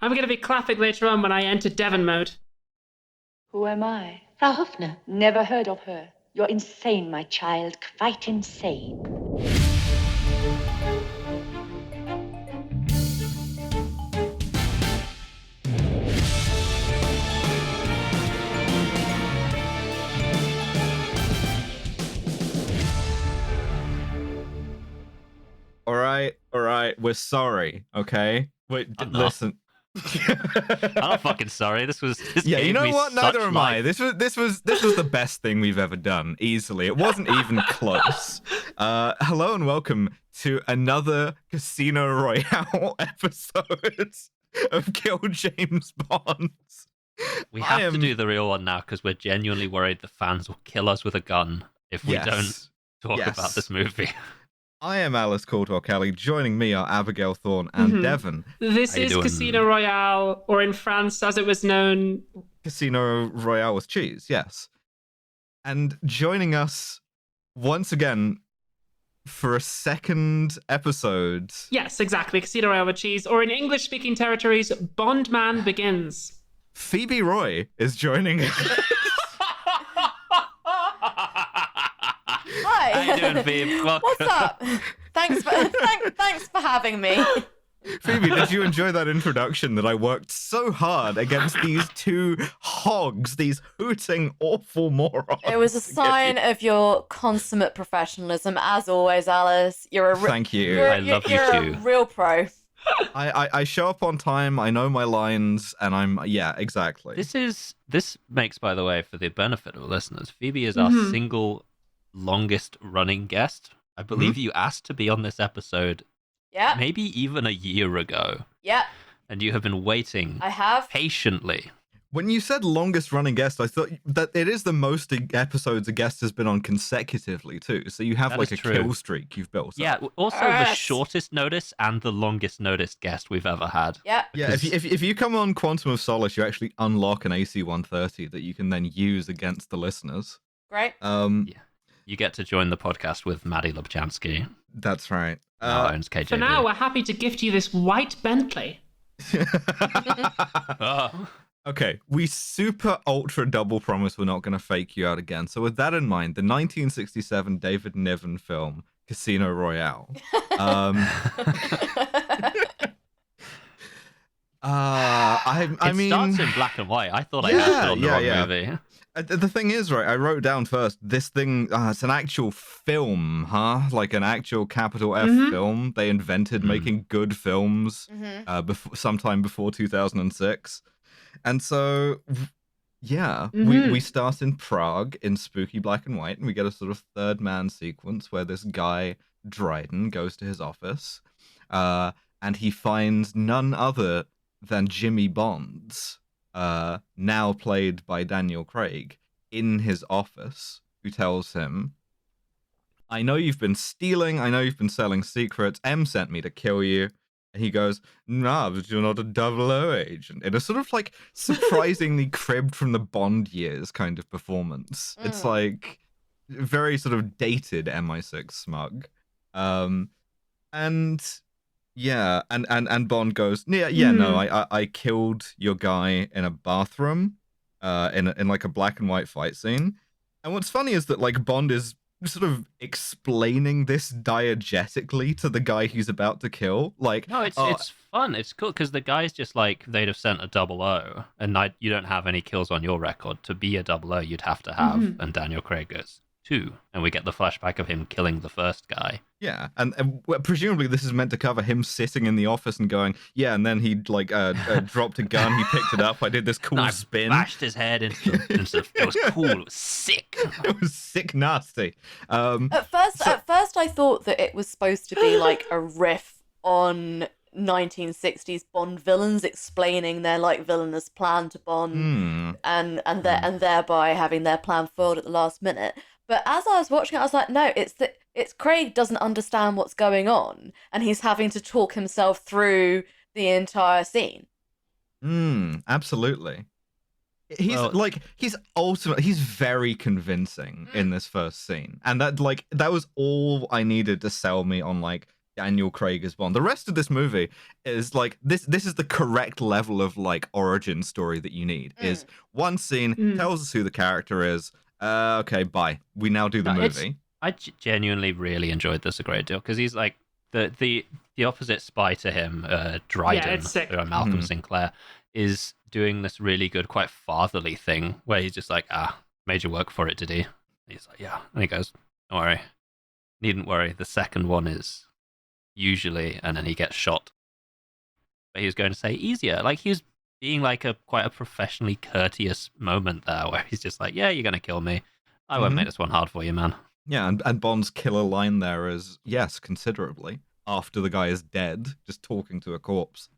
I'm going to be clapping later on when I enter Devon mode. Who am I? Frau Hoffner. Never heard of her. You're insane, my child. Quite insane. All right, we're sorry, okay? Wait, listen. I'm not fucking sorry. This yeah, you know me what? Neither such am life. I. This was the best thing we've ever done, easily. It wasn't even close. Hello and welcome to another Casino Royale episode of Kill James Bond. We have to do the real one now because we're genuinely worried the fans will kill us with a gun if we don't talk about this movie. I am Alice Caldwell-Kelly. Joining me are Abigail Thorne and Devon. This is Casino Royale, or in France, as it was known, Casino Royale with cheese, yes. And joining us once again for a second episode. Yes, exactly. Casino Royale with cheese, or in English-speaking territories, Bondman Begins. Phoebe Roy is joining us. Hi. How you doing, Phoebe? Welcome. What's up? Thanks for having me. Phoebe, did you enjoy that introduction that I worked so hard against these two hogs, these hooting awful morons? It was a sign of your consummate professionalism, as always, Alice. Thank you. I love you you're too. a real pro. I show up on time, I know my lines, and exactly. This makes, by the way, for the benefit of listeners, Phoebe is our single longest running guest. I believe you asked to be on this episode maybe even a year ago. Yep. And you have been waiting I have. patiently. When you said longest running guest, I thought that it is the most episodes a guest has been on consecutively too. So you have That like is a true. kill streak you've built up. Yeah, also the shortest notice and the longest notice guest we've ever had. Yep. Yeah, if you come on Quantum of Solace, you actually unlock an AC-130 that you can then use against the listeners. Great. You get to join the podcast with Maddie Lubchansky. That's right. Now owns KJB. For now, we're happy to gift you this white Bentley. Okay, we super ultra double promise we're not going to fake you out again. So with that in mind, the 1967 David Niven film Casino Royale. I mean, starts in black and white. I thought I had it on the wrong movie. The thing is, right, I wrote down first, this thing, it's an actual film, huh? Like an actual capital F film. They invented making good films sometime before 2006. And so, we start in Prague in spooky black and white, and we get a sort of third man sequence where this guy, Dryden, goes to his office, and he finds none other than Jimmy Bonds, now played by Daniel Craig, in his office, who tells him, I know you've been stealing, I know you've been selling secrets, M sent me to kill you. And he goes, nah, but you're not a 00 agent. In a sort of like surprisingly cribbed from the Bond years kind of performance. It's like very sort of dated MI6 smug. And Bond goes, no, I killed your guy in a bathroom, in like a black and white fight scene. And what's funny is that like Bond is sort of explaining this diegetically to the guy he's about to kill. Like, no, it's fun. It's cool because the guy's just like, they'd have sent a 00, and you don't have any kills on your record. To be a 00, you'd have to have, and Daniel Craig goes 2, and we get the flashback of him killing the first guy. Yeah, and presumably this is meant to cover him sitting in the office and going, yeah, and then he like dropped a gun, he picked it up, I did this cool spin. Bashed his head into it was cool, it was sick. It was sick nasty. At first I thought that it was supposed to be like a riff on 1960s Bond villains explaining their like villainous plan to Bond and thereby having their plan foiled at the last minute. But as I was watching it, I was like, no, it's Craig doesn't understand what's going on, and he's having to talk himself through the entire scene. Absolutely. He's very convincing in this first scene, and that was all I needed to sell me on like Daniel Craig as Bond. The rest of this movie is like this is the correct level of like origin story that you need. Is one scene tells us who the character is. Okay, bye. We now do the movie. I genuinely really enjoyed this a great deal because he's like the opposite spy to him, Dryden, Malcolm Sinclair, is doing this really good, quite fatherly thing where he's just like, made you work for it, did he? And he's like, yeah. And he goes, don't worry. Needn't worry. The second one is usually, and then he gets shot. But he was going to say easier. Like he was being like quite a professionally courteous moment there where he's just like, yeah, you're going to kill me. I won't make this one hard for you, man. Yeah, and Bond's killer line there is, yes, considerably, after the guy is dead, just talking to a corpse.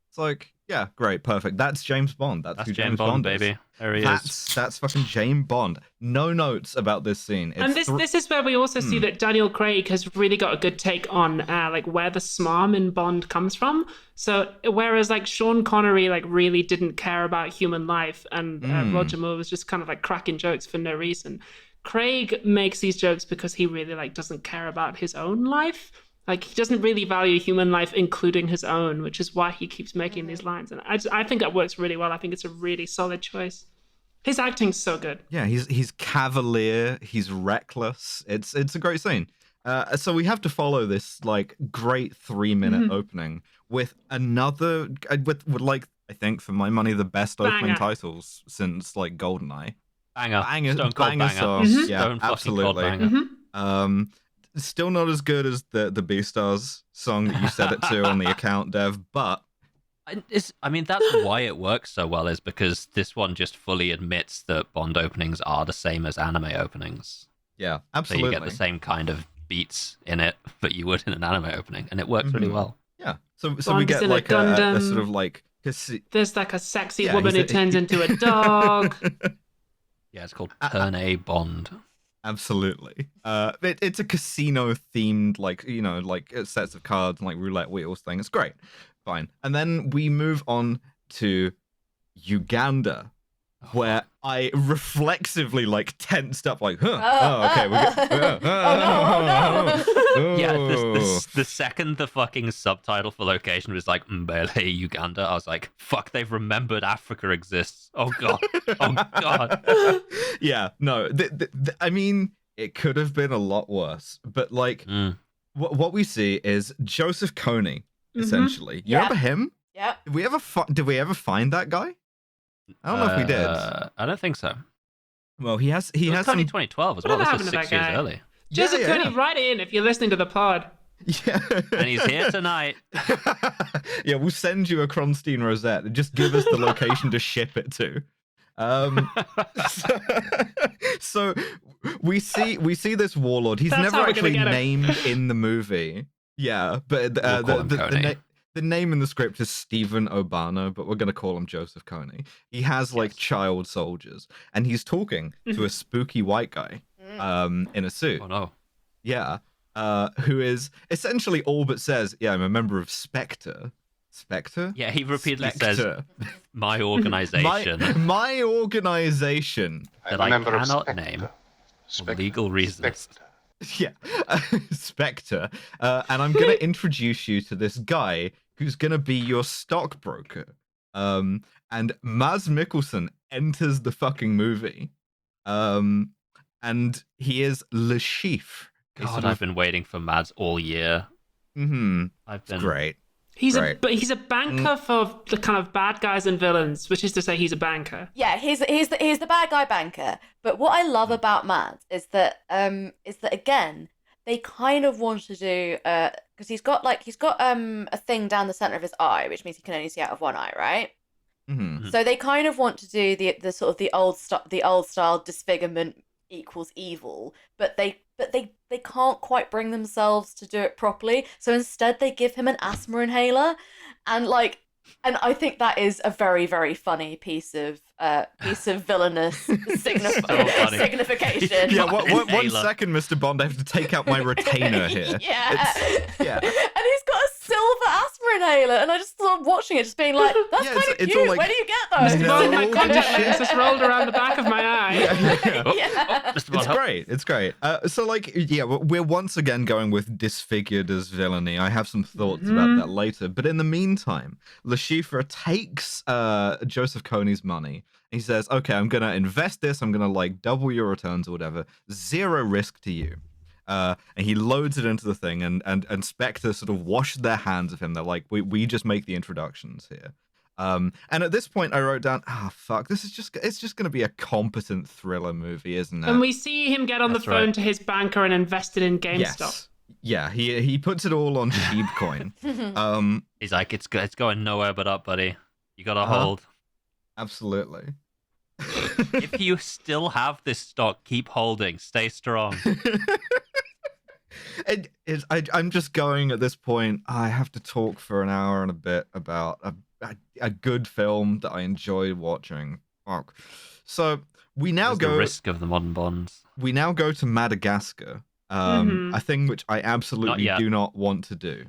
It's like, yeah, great, perfect. That's James Bond. That's who James Bond is. Baby. There he is. That's fucking James Bond. No notes about this scene. And this is where we also see that Daniel Craig has really got a good take on like where the smarm in Bond comes from. So whereas like Sean Connery like really didn't care about human life, and Roger Moore was just kind of like cracking jokes for no reason, Craig makes these jokes because he really like doesn't care about his own life. Like he doesn't really value human life, including his own, which is why he keeps making these lines. And I think that works really well. I think it's a really solid choice. His acting's so good. Yeah, he's cavalier. He's reckless. It's a great scene. So we have to follow this like great 3-minute opening with another with like I think for my money the best opening titles since like GoldenEye. Banger. Stone cold banger. Song. Yeah, Stone absolutely. Banger. Still not as good as the Beastars song that you set it to on the account, Dev, but that's why it works so well, is because this one just fully admits that Bond openings are the same as anime openings. Yeah, absolutely. So you get the same kind of beats in it that you would in an anime opening, and it works really well. Yeah, so we get like a sort of like... There's like a sexy woman who turns into a dog. Yeah, it's called Turn A Bond. Absolutely. It's a casino themed, like, you know, like sets of cards and like roulette wheels thing. It's great. Fine. And then we move on to Uganda, where I reflexively like tensed up, like, okay. Yeah, the second the fucking subtitle for location was like Mbele, Uganda, I was like, fuck, they've remembered Africa exists. Oh god. Yeah, no, I mean, it could have been a lot worse, but like, what we see is Joseph Kony, essentially. You remember him? Yeah. Did we ever find that guy? I don't know if we did. I don't think so. Well, he has 2012 as well. This was 6 years early. Joseph Kony, write in if you're listening to the pod. Yeah. And he's here tonight. Yeah, we'll send you a Kronstein rosette. Just give us the location to ship it to. So we see this warlord. He's never actually named in the movie. Yeah, but the name in the script is Stephen Obano, but we're going to call him Joseph Kony. He has like child soldiers, and he's talking to a spooky white guy in a suit. Oh no. Yeah, who is essentially all but says, yeah, I'm a member of Spectre. Spectre? Yeah, he repeatedly says, my organization. My organization. That I cannot name for legal reasons. Spectre. Yeah, Spectre. And I'm going to introduce you to this guy who's going to be your stockbroker. And Mads Mikkelsen enters the fucking movie. And he is Le Chiffre. God, I've been waiting for Mads all year. Great. He's a banker for the kind of bad guys and villains, which is to say he's a banker. Yeah, he's the bad guy banker. But what I love about Mads is that again, they kind of want to do because he's got a thing down the center of his eye, which means he can only see out of one eye, right? Mm-hmm. So they kind of want to do the sort of the old style disfigurement equals evil, but they can't quite bring themselves to do it properly. So instead they give him an asthma inhaler, and I think that is a very, very funny piece of villainous signification. Yeah, one second, Mr. Bond, I have to take out my retainer here. Yeah. And he's got a silver asthma inhaler, and I just started watching it, just being like, "That's Yeah, kind of it's cute. all like- Where do you get those?" No. Bond, my Good contact shit. lens just rolled around the back of my eye. Yeah. Mr. Bond, It's great. It's great. So, like, yeah, we're once again going with disfigured as villainy. I have some thoughts about that later. But in the meantime, Le Chiffre takes Joseph Kony's money. He says, okay, I'm going to invest this. I'm going to, like, double your returns or whatever. Zero risk to you. And he loads it into the thing, and Spectre sort of wash their hands of him. They're like, we just make the introductions here. And at this point, I wrote down, fuck, it's just going to be a competent thriller movie, isn't it? And we see him get on the phone to his banker and invest it in GameStop. Yes. Yeah, he puts it all on cheap coin. He's like, it's going nowhere but up, buddy. You gotta hold. Absolutely. If you still have this stock, keep holding. Stay strong. I'm just going at this point. I have to talk for an hour and a bit about a good film that I enjoyed watching. Fuck. So we now There's go. the risk of the modern Bonds. We now go to Madagascar. A thing which I absolutely do not want to do.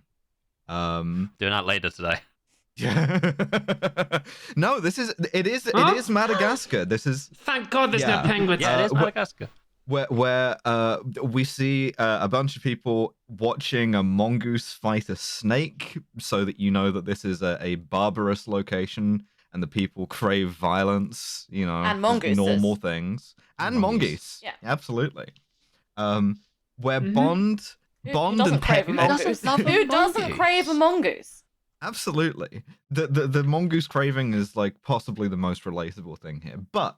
Doing that later today. Yeah. No, it is Madagascar. This is Thank God there's no penguins. Yeah, it is Madagascar. where we see a bunch of people watching a mongoose fight a snake, so that you know that this is a barbarous location and the people crave violence, you know, And mongooses. normal things. And mongoose. Yeah. Absolutely. Where Bond Who and doesn't crave a Peck- mongoose? love a Who doesn't mongoose? crave a mongoose? Absolutely. The mongoose craving is like possibly the most relatable thing here. But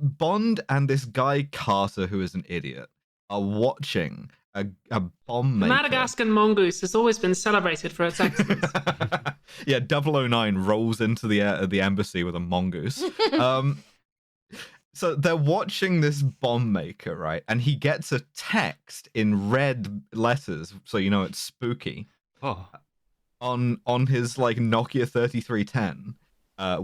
Bond and this guy Carter, who is an idiot, are watching a bomb maker. Madagascar mongoose has always been celebrated for its excellence. Yeah, 009 rolls into the embassy with a mongoose. So they're watching this bomb maker, right? And he gets a text in red letters, so you know it's spooky. Oh. On his like Nokia 3310,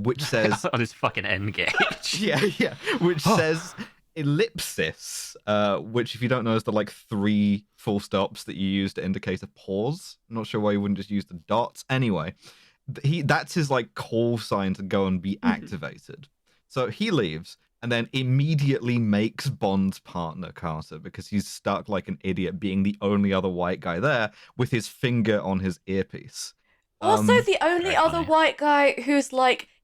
which says On his fucking end gauge. yeah, which says ellipsis, which if you don't know is the like 3 full stops that you use to indicate a pause. I'm not sure why you wouldn't just use the dots. Anyway, that's his like call sign to go and be activated. So he leaves and then immediately makes Bond's partner Carter, because he's stuck like an idiot being the only other white guy there with his finger on his earpiece. Also, the only very other funny. white guy who's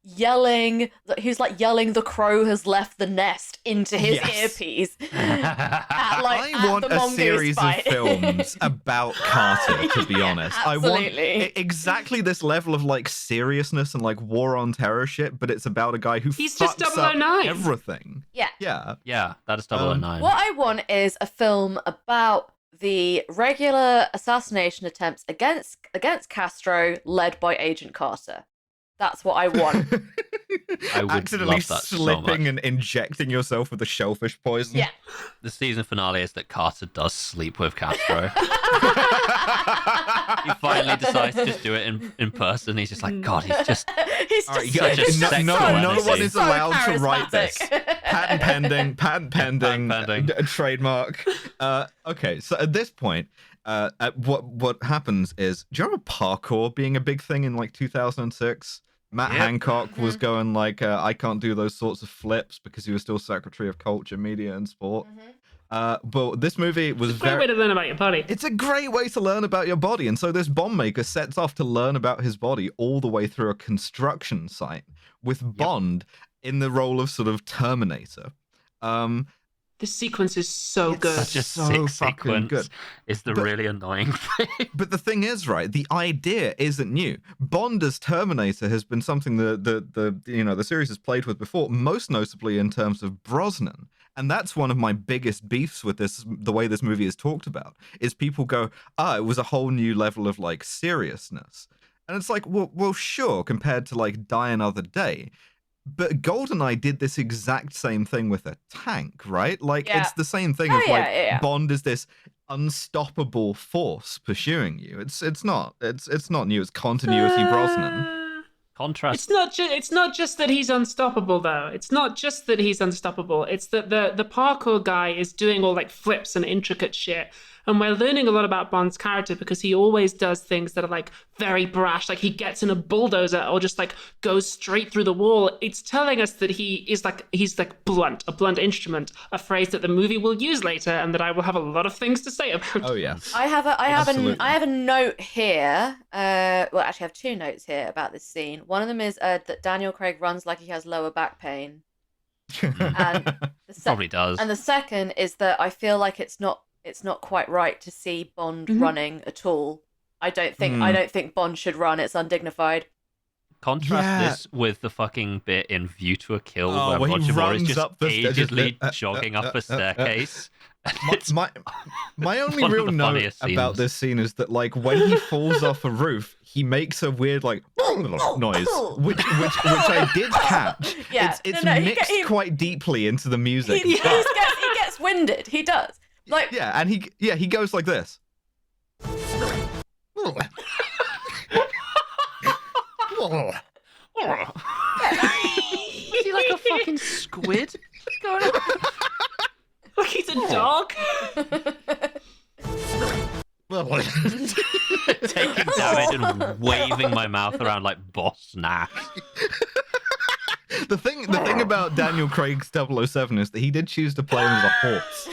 yelling the crow has left the nest into his Yes. earpiece. I want the a mongoose series fight. of films about Carter, to be honest. I want Absolutely. exactly this level of like seriousness and like war on terror shit, but it's about a guy who He's fucks just up 009. everything. Yeah. Yeah. Yeah, that is 009. What I want is a film about the regular assassination attempts against Castro, led by Agent Carter. That's what I want. I would Accidentally love that so slipping much. and injecting yourself with the shellfish poison. Yeah. The season finale is that Carter does sleep with Castro. He finally decides to just do it in person. He's just like, God, he's just... He's All right, just such a he's no, just sexual so- no energy. one is so allowed to write this. charismatic. Patent pending, pending. trademark. Okay, so at this point, what happens is, do you remember parkour being a big thing in like 2006? Matt Yep. Hancock was going like, I can't do those sorts of flips because he was still Secretary of Culture, Media and Sport. But this movie was Great way to learn about your body. It's a great way to learn about your body. And so this bomb maker sets off to learn about his body all the way through a construction site with Bond in the role of sort of Terminator. This sequence is so good. Such a so sick fucking sequence good. is the But- really annoying thing. But the thing is, right, the idea isn't new. Bond as Terminator has been something the series has played with before, most notably in terms of Brosnan. And that's one of my biggest beefs with this, the way this movie is talked about, is people go, it was a whole new level of like seriousness. And it's like, well, sure, compared to like Die Another Day. But GoldenEye did this exact same thing with a tank, right? Like, Yeah. it's the same thing Oh, of like yeah. Bond is this unstoppable force pursuing you. It's not new. It's continuity Brosnan. Contrast. It's not just that he's unstoppable though. It's not just that he's unstoppable. It's that the parkour guy is doing all like flips and intricate shit, And we're learning a lot about Bond's character because he always does things that are like very brash, like he gets in a bulldozer or just like goes straight through the wall. It's telling us that he's like blunt, a blunt instrument, a phrase that the movie will use later and that I will have a lot of things to say about. Oh yes. I have a note here. Well, actually, I have two notes here about this scene. One of them is that Daniel Craig runs like he has lower back pain. And Probably does. And the second is that I feel like it's not quite right to see Bond running at all. I don't think Bond should run. It's undignified. Contrast this with the fucking bit in View to a Kill where he Roger Moore is runs just up the agedly jogging up a staircase. My only one of real the note funniest about scenes. this scene is that like when he falls off a roof, he makes a weird like noise, which I did catch. Yeah. It's mixed quite deeply into the music. He gets winded. He does. Like Yeah, and he goes like this. Is he like a fucking squid? What's going on? Like he's a dog. Taking damage and waving my mouth around like Boss Nash. The thing about Daniel Craig's 007 is that he did choose to play him as a horse.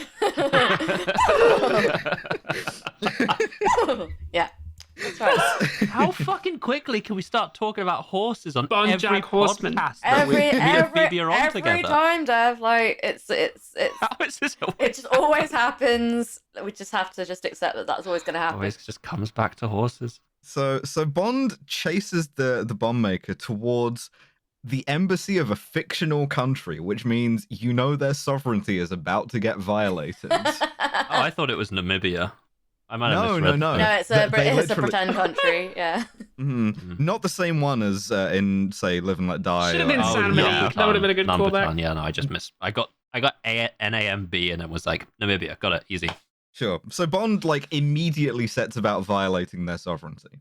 Yeah. That's right. How fucking quickly can we start talking about horses on Bond every Jack Horseman. podcast that me and Phoebe are on every together? time, Dev. Like it's How is this it just always happens. We just have to just accept that that's always going to happen. always just comes back to horses? So Bond chases the bomb maker towards the embassy of a fictional country, which means you know their sovereignty is about to get violated. Oh, I thought it was Namibia. I might have misread. No. No, it's They a literally- pretend country. Yeah. Not the same one as in say Live and Let Die. Should have been or- San Monique. That would have been a good Number callback. 10, yeah, no, I just missed. I got NAMB and it was like Namibia. Got it, easy. Sure. So Bond like immediately sets about violating their sovereignty.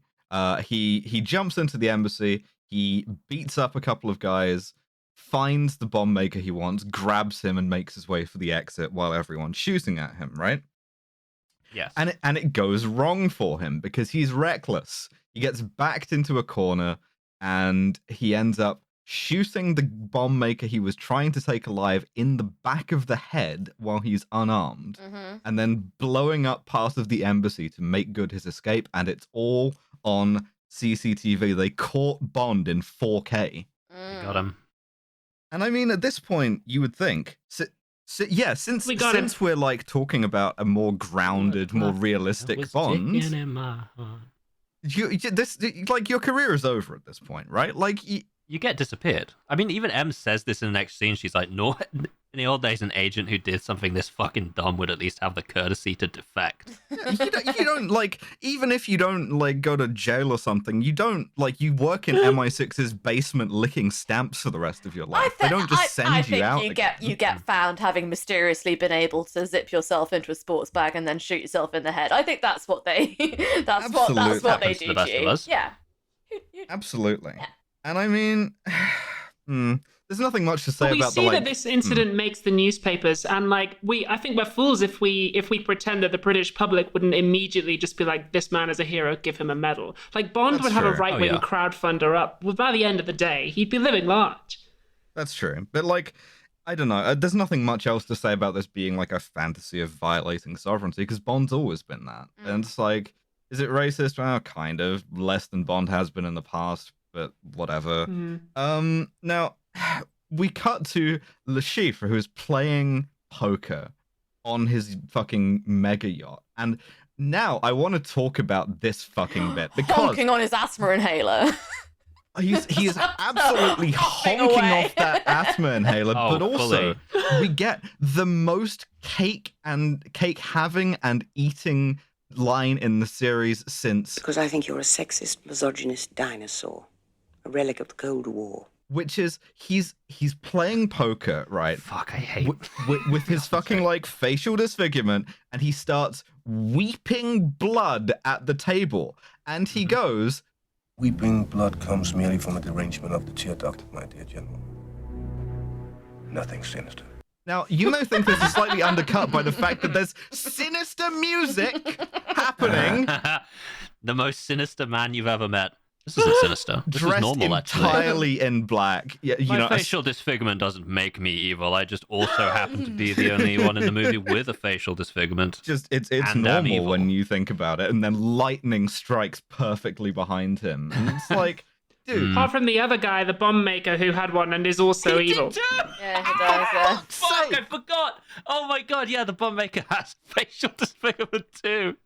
He jumps into the embassy. He beats up a couple of guys, finds the bomb maker he wants, grabs him, and makes his way for the exit while everyone's shooting at him. Right. Yes. And it goes wrong for him because he's reckless. He gets backed into a corner and he ends up shooting the bomb maker he was trying to take alive in the back of the head while he's unarmed, and then blowing up part of the embassy to make good his escape. And it's all on CCTV. They caught Bond in 4K. Got him. And I mean, at this point, you would think... since we're like talking about a more grounded, more realistic Bond, your career is over at this point, right? Like you get disappeared. I mean, even Em says this in the next scene. She's like, no, in the old days, an agent who did something this fucking dumb would at least have the courtesy to defect. you don't like, even if you don't like go to jail or something, you don't like, you work in MI6's basement licking stamps for the rest of your life. They don't just send you out. You get found having mysteriously been able to zip yourself into a sports bag and then shoot yourself in the head. I think that's what they that's what they Happens to do the best to of you. us. Yeah. Absolutely. Yeah. And I mean, there's nothing much to say But we about see the like. that this incident makes the newspapers, and like I think we're fools if we pretend that the British public wouldn't immediately just be like, this man is a hero, give him a medal. Like Bond That's would have a true. right-wing crowdfunder up. Well, by the end of the day, he'd be living large. That's true. But like, I don't know. There's nothing much else to say about this being like a fantasy of violating sovereignty, because Bond's always been that. And it's like, is it racist? Well, kind of. Less than Bond has been in the past, but whatever. Now, we cut to Le Chiffre, who is playing poker on his fucking mega yacht. And now I want to talk about this fucking bit, because Honking on his asthma inhaler. he is absolutely honking away. off that asthma inhaler, but also we get the most cake having and eating line in the series since, Because I think you're a sexist, misogynist dinosaur, a relic of the Cold War. which is he's playing poker, right? Fuck, I hate with his fucking like facial disfigurement, and he starts weeping blood at the table, and he goes, Weeping blood comes merely from a derangement of the tear duct, my dear General. Nothing sinister. Now, you may think this is slightly undercut by the fact that there's sinister music happening. The most sinister man you've ever met. This isn't sinister. This is normal, actually. Entirely in black. Yeah, My facial disfigurement doesn't make me evil. I just also happen to be the only one in the movie with a facial disfigurement. It's normal when you think about it. And then lightning strikes perfectly behind him. And it's like, dude. Apart from the other guy, the bomb maker, who had one and is also evil. Yeah, he does, yeah. Fuck, I forgot. Oh my god, yeah, the bomb maker has facial disfigurement too.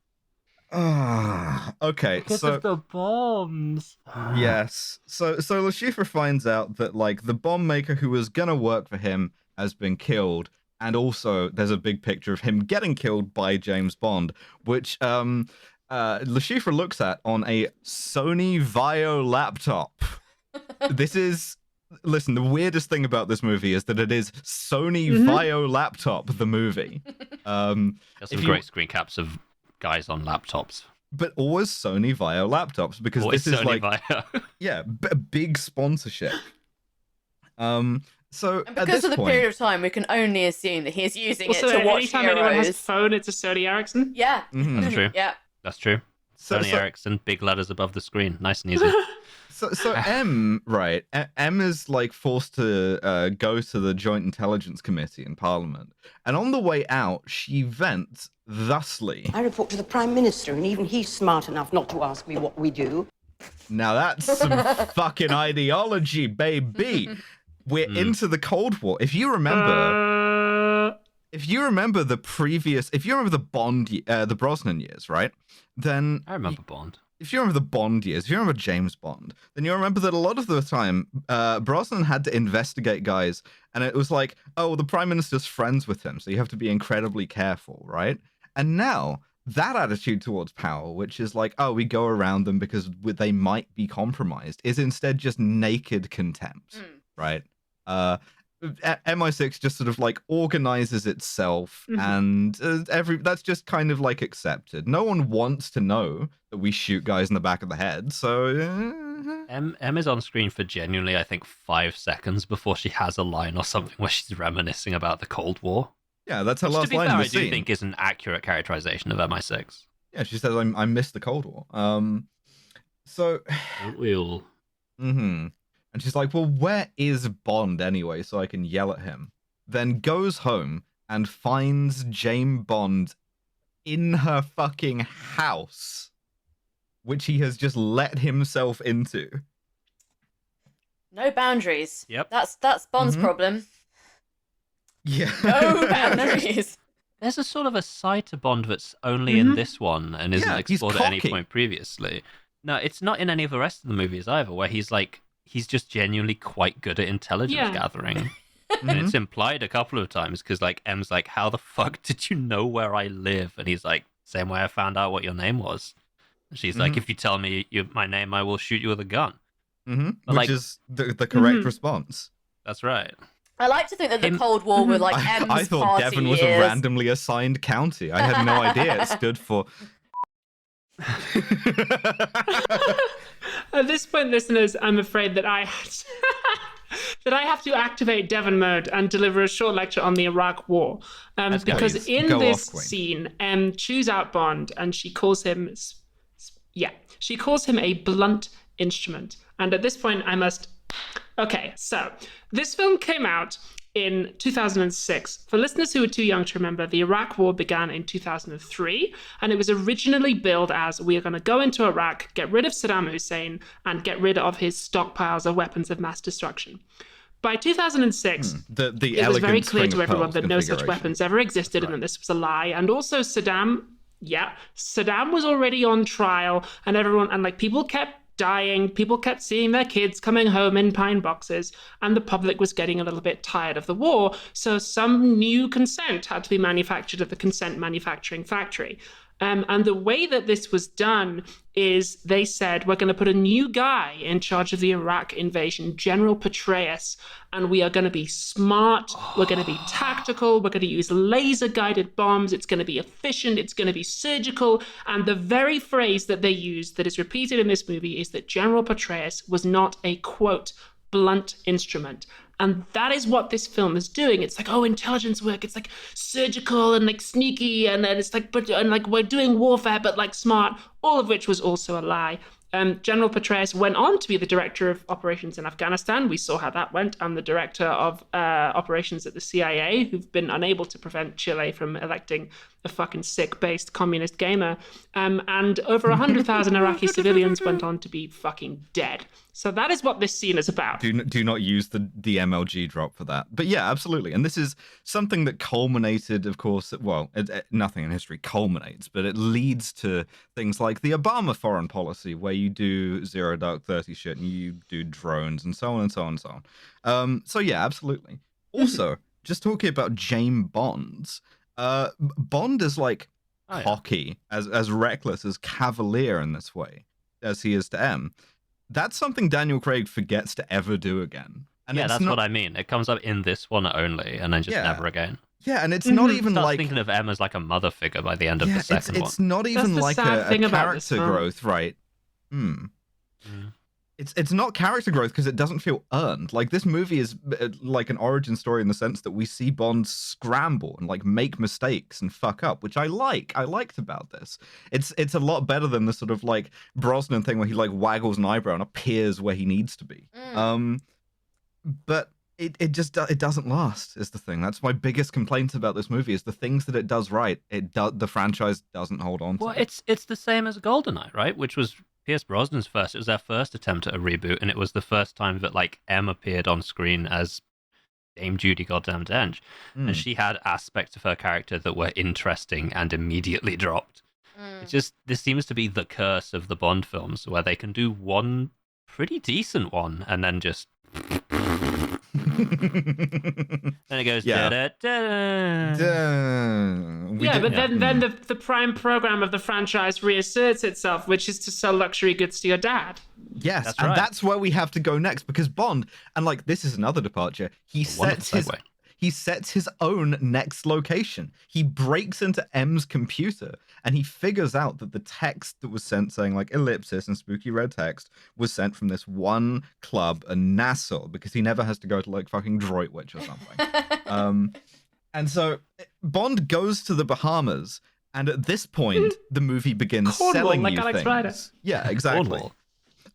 Okay, Because of the bombs. Yes. So Le Chiffre finds out that like the bomb maker who was gonna work for him has been killed, and also there's a big picture of him getting killed by James Bond, which Le Chiffre looks at on a Sony Vaio laptop. Listen, the weirdest thing about this movie is that it is Sony Vaio laptop, the movie. There's some great screen caps of guys on laptops. But always Sony Vaio laptops, because Always this is Sony like Vaio. big sponsorship. So And at because this of the point, period of time, we can only assume that he's using Also, it to watch anytime anyone has a Heroes. phone, it's a Sony Ericsson. Yeah. That's true. Yeah. That's true. So- Sony so- Ericsson, big letters above the screen. Nice and easy. So M is like forced to go to the Joint Intelligence Committee in Parliament, and on the way out, she vents thusly. I report to the Prime Minister, and even he's smart enough not to ask me what we do. Now that's some fucking ideology, baby. We're into the Cold War. If you remember the Bond, the Brosnan years, right? Then I remember Bond. if you remember the Bond years, if you remember James Bond, then you remember that a lot of the time, Brosnan had to investigate guys, and it was like, oh, the Prime Minister's friends with him, so you have to be incredibly careful, right? And now, that attitude towards power, which is like, oh, we go around them because they might be compromised, is instead just naked contempt, right? MI6 just sort of like organizes itself, and that's just kind of like accepted. No one wants to know that we shoot guys in the back of the head, so M is on screen for genuinely, I think, 5 seconds before she has a line or something where she's reminiscing about the Cold War. yeah, that's her Which, last to be line fair, in I the do scene. think is an accurate characterization of MI6. Yeah, she says, I miss the Cold War. So Don't we all? And she's like, well, where is Bond anyway, so I can yell at him? Then goes home and finds James Bond in her fucking house, which he has just let himself into. No boundaries. Yep. That's Bond's problem. Yeah. No boundaries. There's a sort of a side to Bond that's only in this one and isn't Yeah, he's explored at any cocky. point previously. No, it's not in any of the rest of the movies either, where he's just genuinely quite good at intelligence gathering. And it's implied a couple of times because like M's like, how the fuck did you know where I live? And he's like, same way I found out what your name was. And she's like, if you tell me my name, I will shoot you with a gun. But, Which like- is the correct response. That's right. I like to think that the Cold War were like M's I thought party Devon was years. a randomly assigned county. I had no idea it stood for... At this point, listeners, I'm afraid that I have to activate Devon mode and deliver a short lecture on the Iraq War. Because please. in Go this off, Queen. scene, chews out Bond and she calls him, a blunt instrument. And at this point, okay, so this film came out in 2006. For listeners who are too young to remember, the Iraq War began in 2003, and it was originally billed as, we are going to go into Iraq, get rid of Saddam Hussein, and get rid of his stockpiles of weapons of mass destruction. By 2006, The it was very elegant clear string to of everyone pearls that no such configuration. weapons ever existed and that this was a lie. And also Saddam was already on trial, and people kept dying, people kept seeing their kids coming home in pine boxes, and the public was getting a little bit tired of the war, so some new consent had to be manufactured at the consent manufacturing factory. And the way that this was done is they said, we're going to put a new guy in charge of the Iraq invasion, General Petraeus, and we are going to be smart, we're going to be tactical, we're going to use laser-guided bombs, it's going to be efficient, it's going to be surgical, and the very phrase that they used that is repeated in this movie is that General Petraeus was not a, quote, blunt instrument. And that is what this film is doing. It's like, oh, intelligence work. It's like surgical and like sneaky, and then it's like, but and like we're doing warfare, but like smart. All of which was also a lie. General Petraeus went on to be the director of operations in Afghanistan. We saw how that went, and the director of operations at the CIA, who've been unable to prevent Chile from electing a fucking sick-based communist gamer. And over 100,000 Iraqi civilians went on to be fucking dead. So that is what this scene is about. Do not use the MLG drop for that. But yeah, absolutely. And this is something that culminated, of course, well, nothing in history culminates, but it leads to things like the Obama foreign policy, where you do Zero Dark 30 shit and you do drones and so on and so on and so on. So yeah, absolutely. Also, just talking about James Bonds, Bond is like cocky, as reckless, as cavalier in this way as he is to M. That's something Daniel Craig forgets to ever do again. And yeah, that's what I mean. It comes up in this one only, and then just never again. Yeah, and it's not even like thinking of M as like a mother figure by the end of the second one. It's not even like a character growth, right? It's not character growth because it doesn't feel earned. Like, this movie is like an origin story in the sense that we see Bond scramble and like make mistakes and fuck up, which I liked about this. It's a lot better than the sort of like Brosnan thing where he like waggles an eyebrow and appears where he needs to be. But it doesn't last is the thing. That's my biggest complaint about this movie, is the things that it does right, the franchise doesn't hold on to. Well, it's the same as GoldenEye, right? Which was Pierce Brosnan's first. It was their first attempt at a reboot, and it was the first time that like M appeared on screen as Dame Judi Goddamn Dench, and she had aspects of her character that were interesting and immediately dropped. It's just, this seems to be the curse of the Bond films, where they can do one pretty decent one and then just then it goes but then the prime program of the franchise reasserts itself, which is to sell luxury goods to your dad. Yes, that's and right. that's where we have to go next, because Bond, and like this is another departure, he sets his own next location. He breaks into M's computer and he figures out that the text that was sent saying like ellipsis and spooky red text was sent from this one club in Nassau, because he never has to go to like fucking Droitwich or something. And so Bond goes to the Bahamas, and at this point the movie begins selling like you Alex things. Rider. Yeah, exactly. Cornwall.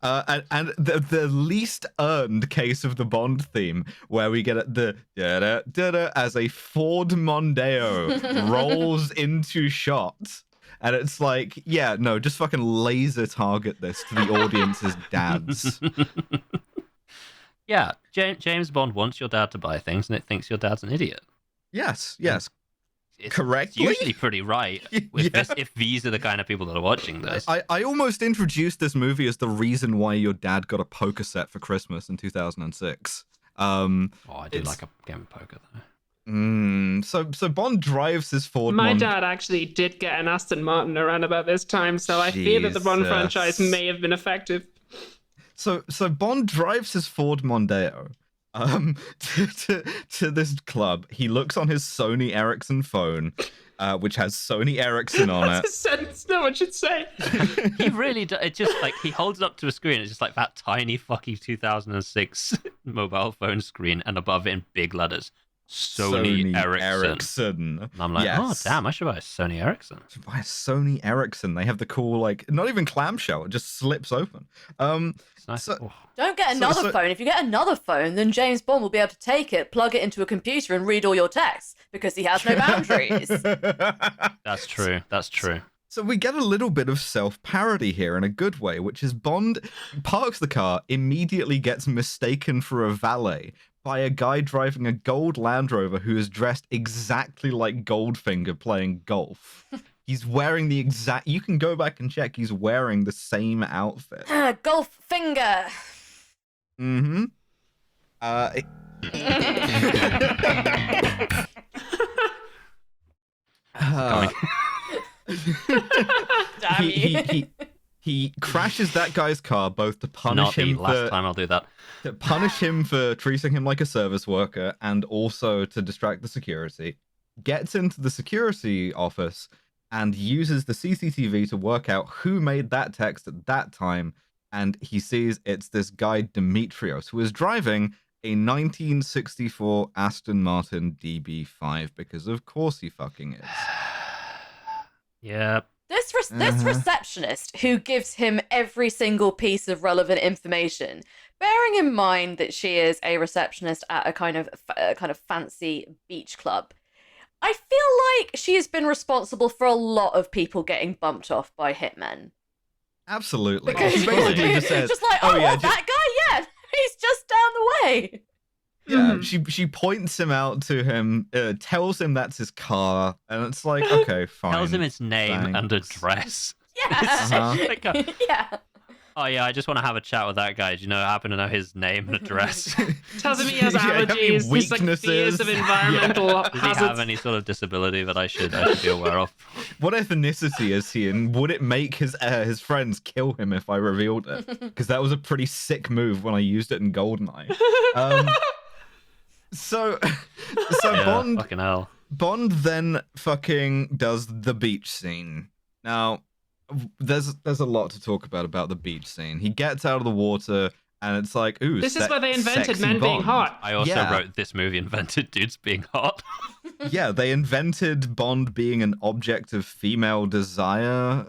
And the least earned case of the Bond theme, where we get the da-da-da-da as a Ford Mondeo rolls into shot. And it's like, yeah, no, just fucking laser target this to the audience's dads. Yeah, James Bond wants your dad to buy things, and it thinks your dad's an idiot. Yes. It's Correctly? usually pretty right if these are the kind of people that are watching this. I almost introduced this movie as the reason why your dad got a poker set for Christmas in 2006. I do like a game of poker though. So Bond drives his Ford. My dad actually did get an Aston Martin around about this time, so I fear that the Bond franchise may have been effective. So Bond drives his Ford Mondeo to this club. He looks on his Sony Ericsson phone, which has Sony Ericsson on it. That's a sentence no one should say. He really does. It's just like he holds it up to a screen. It's just like that tiny fucky 2006 mobile phone screen, and above it in big letters, Sony Ericsson. And I'm like, oh damn, I should buy a Sony Ericsson. I should buy a Sony Ericsson. They have the cool, like, not even clamshell, it just slips open. It's nice. Don't get another phone. If you get another phone, then James Bond will be able to take it, plug it into a computer, and read all your texts, because he has no boundaries. That's true. So we get a little bit of self-parody here in a good way, which is Bond parks the car, immediately gets mistaken for a valet by a guy driving a gold Land Rover who is dressed exactly like Goldfinger playing golf. He's wearing the exact... You can go back and check. He's wearing the same outfit. Golf finger. Mm-hmm. Damn you. He crashes that guy's car both to punish him for... Last time I'll do that. To punish him for treating him like a service worker, and also to distract the security. Gets into the security office and uses the CCTV to work out who made that text at that time, and he sees it's this guy Demetrios, who is driving a 1964 Aston Martin DB5 because of course he fucking is. Yeah. This receptionist who gives him every single piece of relevant information, bearing in mind that she is a receptionist at a kind of fancy beach club, I feel like she has been responsible for a lot of people getting bumped off by hitmen. Absolutely. Because She basically just says, just like, that guy, yeah, he's just down the way. Yeah, she points him out to him, tells him that's his car, and it's like, okay, fine. Tells him its name thanks. and address. Yeah. Like, Yeah. oh yeah, I just want to have a chat with that guy. Do you know, I happen to know his name and address. Tells him he has Yeah, how many allergies, he's like fears weaknesses? of environmental Does he hazards. have any sort of disability that I should be aware of? What ethnicity is he, and would it make his friends kill him if I revealed it? Because that was a pretty sick move when I used it in Goldeneye. So Yeah, fucking hell. Bond then fucking does the beach scene. Now, there's a lot to talk about the beach scene. He gets out of the water, and it's like, ooh, This is where they invented sexy men being Bond. hot. I also Yeah. wrote this movie invented dudes being hot. Yeah, they invented Bond being an object of female desire.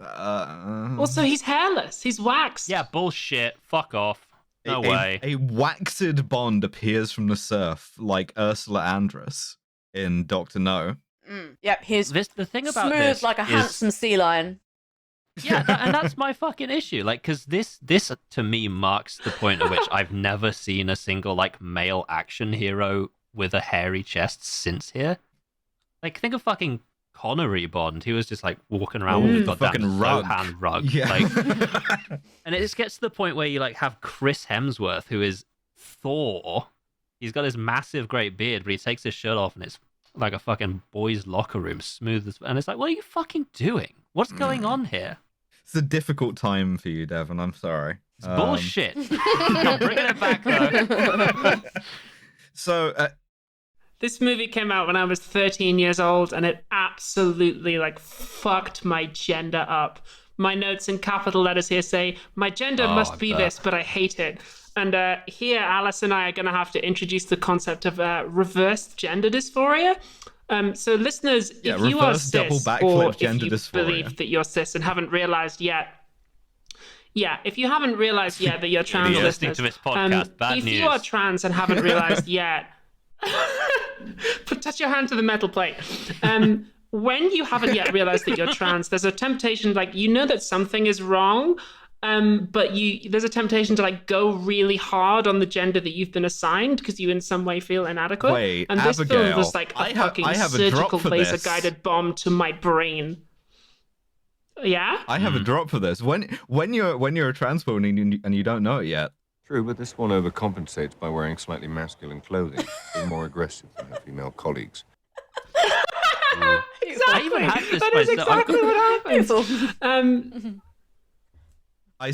Also, he's hairless. He's waxed. Yeah, bullshit. Fuck off. No way. A waxed Bond appears from the surf like Ursula Andress in Doctor No. Yep, he's The thing about smooth this like a is- handsome sea lion. Yeah, and that's my fucking issue. Like, because this to me marks the point at which I've never seen a single like male action hero with a hairy chest since here. Like, think of fucking Connery Bond. He was just like walking around with a goddamn fucking rug. Zohan rug. Yeah. Like, and it just gets to the point where you like have Chris Hemsworth, who is Thor. He's got his massive great beard, but he takes his shirt off and it's like a fucking boys' locker room, smooth as. And it's like, what are you fucking doing? What's going on here? It's a difficult time for you, Devon. I'm sorry. It's bullshit. I'm bringing it back though. So, This movie came out when I was 13 years old, and it absolutely like fucked my gender up. My notes in capital letters here say, my gender must be this, but I hate it. And here, Alice and I are going to have to introduce the concept of reversed gender dysphoria. So listeners, Yeah, if you are reverse double cis, backflip or if gender you dysphoria. believe that you're cis and haven't realized yet, if you haven't realized yet that you're trans, You're listening listeners, to this podcast, bad if news. you are trans and haven't realized yet, touch your hand to the metal plate. When you haven't yet realized that you're trans, there's a temptation, like, you know that something is wrong, but there's a temptation to like go really hard on the gender that you've been assigned because you in some way feel inadequate. Wait, and this film Abigail, was like a fucking I have a drop surgical for laser this. guided bomb to my brain. Yeah? I have a drop for this. When you're a trans woman and you don't know it yet. True, but this one overcompensates by wearing slightly masculine clothing, being more aggressive than her female colleagues. Exactly. I even had this That is myself. I've exactly what happens. Beautiful. I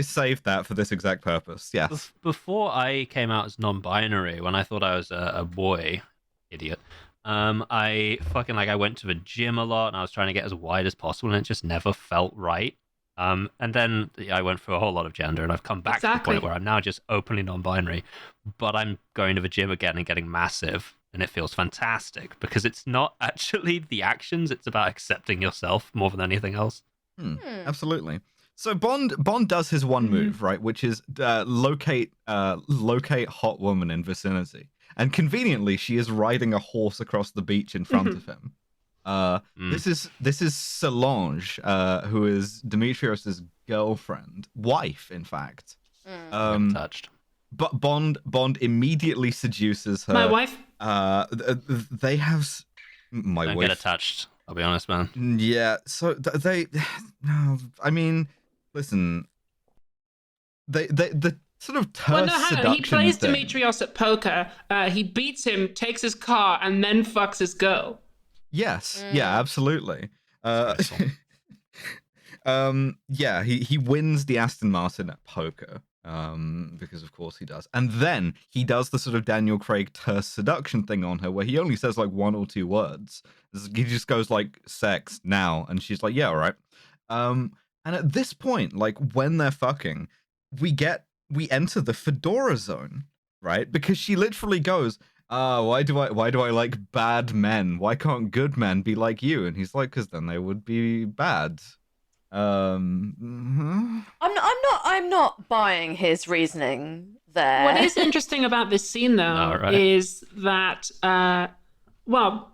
saved that for this exact purpose. Yes. Before I came out as non-binary, when I thought I was a boy, idiot, I fucking like I went to the gym a lot and I was trying to get as wide as possible and it just never felt right. And then I went through a whole lot of gender and I've come back to the Exactly. point where I'm now just openly non-binary, but I'm going to the gym again and getting massive and it feels fantastic because it's not actually the actions, it's about accepting yourself more than anything else. Absolutely. So Bond does his one move, right, which is locate hot woman in vicinity. And conveniently, she is riding a horse across the beach in front of him. This is Solange, who is Demetrios's girlfriend, wife, in fact. Touched. But Bond immediately seduces her. My wife? They have my Don't wife. get attached, I'll be honest, man. Yeah, so they, no, I mean, listen, the sort of terse Well, no, hang on. He seduction plays thing. Demetrios at poker. He beats him, takes his car, and then fucks his girl. Yes, yeah, absolutely. Yeah, he wins the Aston Martin at poker. Because of course he does. And then he does the sort of Daniel Craig terse seduction thing on her where he only says like one or two words. He just goes like, sex now. And she's like, yeah, all right. And at this point, like when they're fucking, we enter the Fedora zone. right? Because she literally goes, why do I like bad men? Why can't good men be like you? And he's like, because then they would be bad. I'm not buying his reasoning there. What is interesting about this scene, though, is that, well,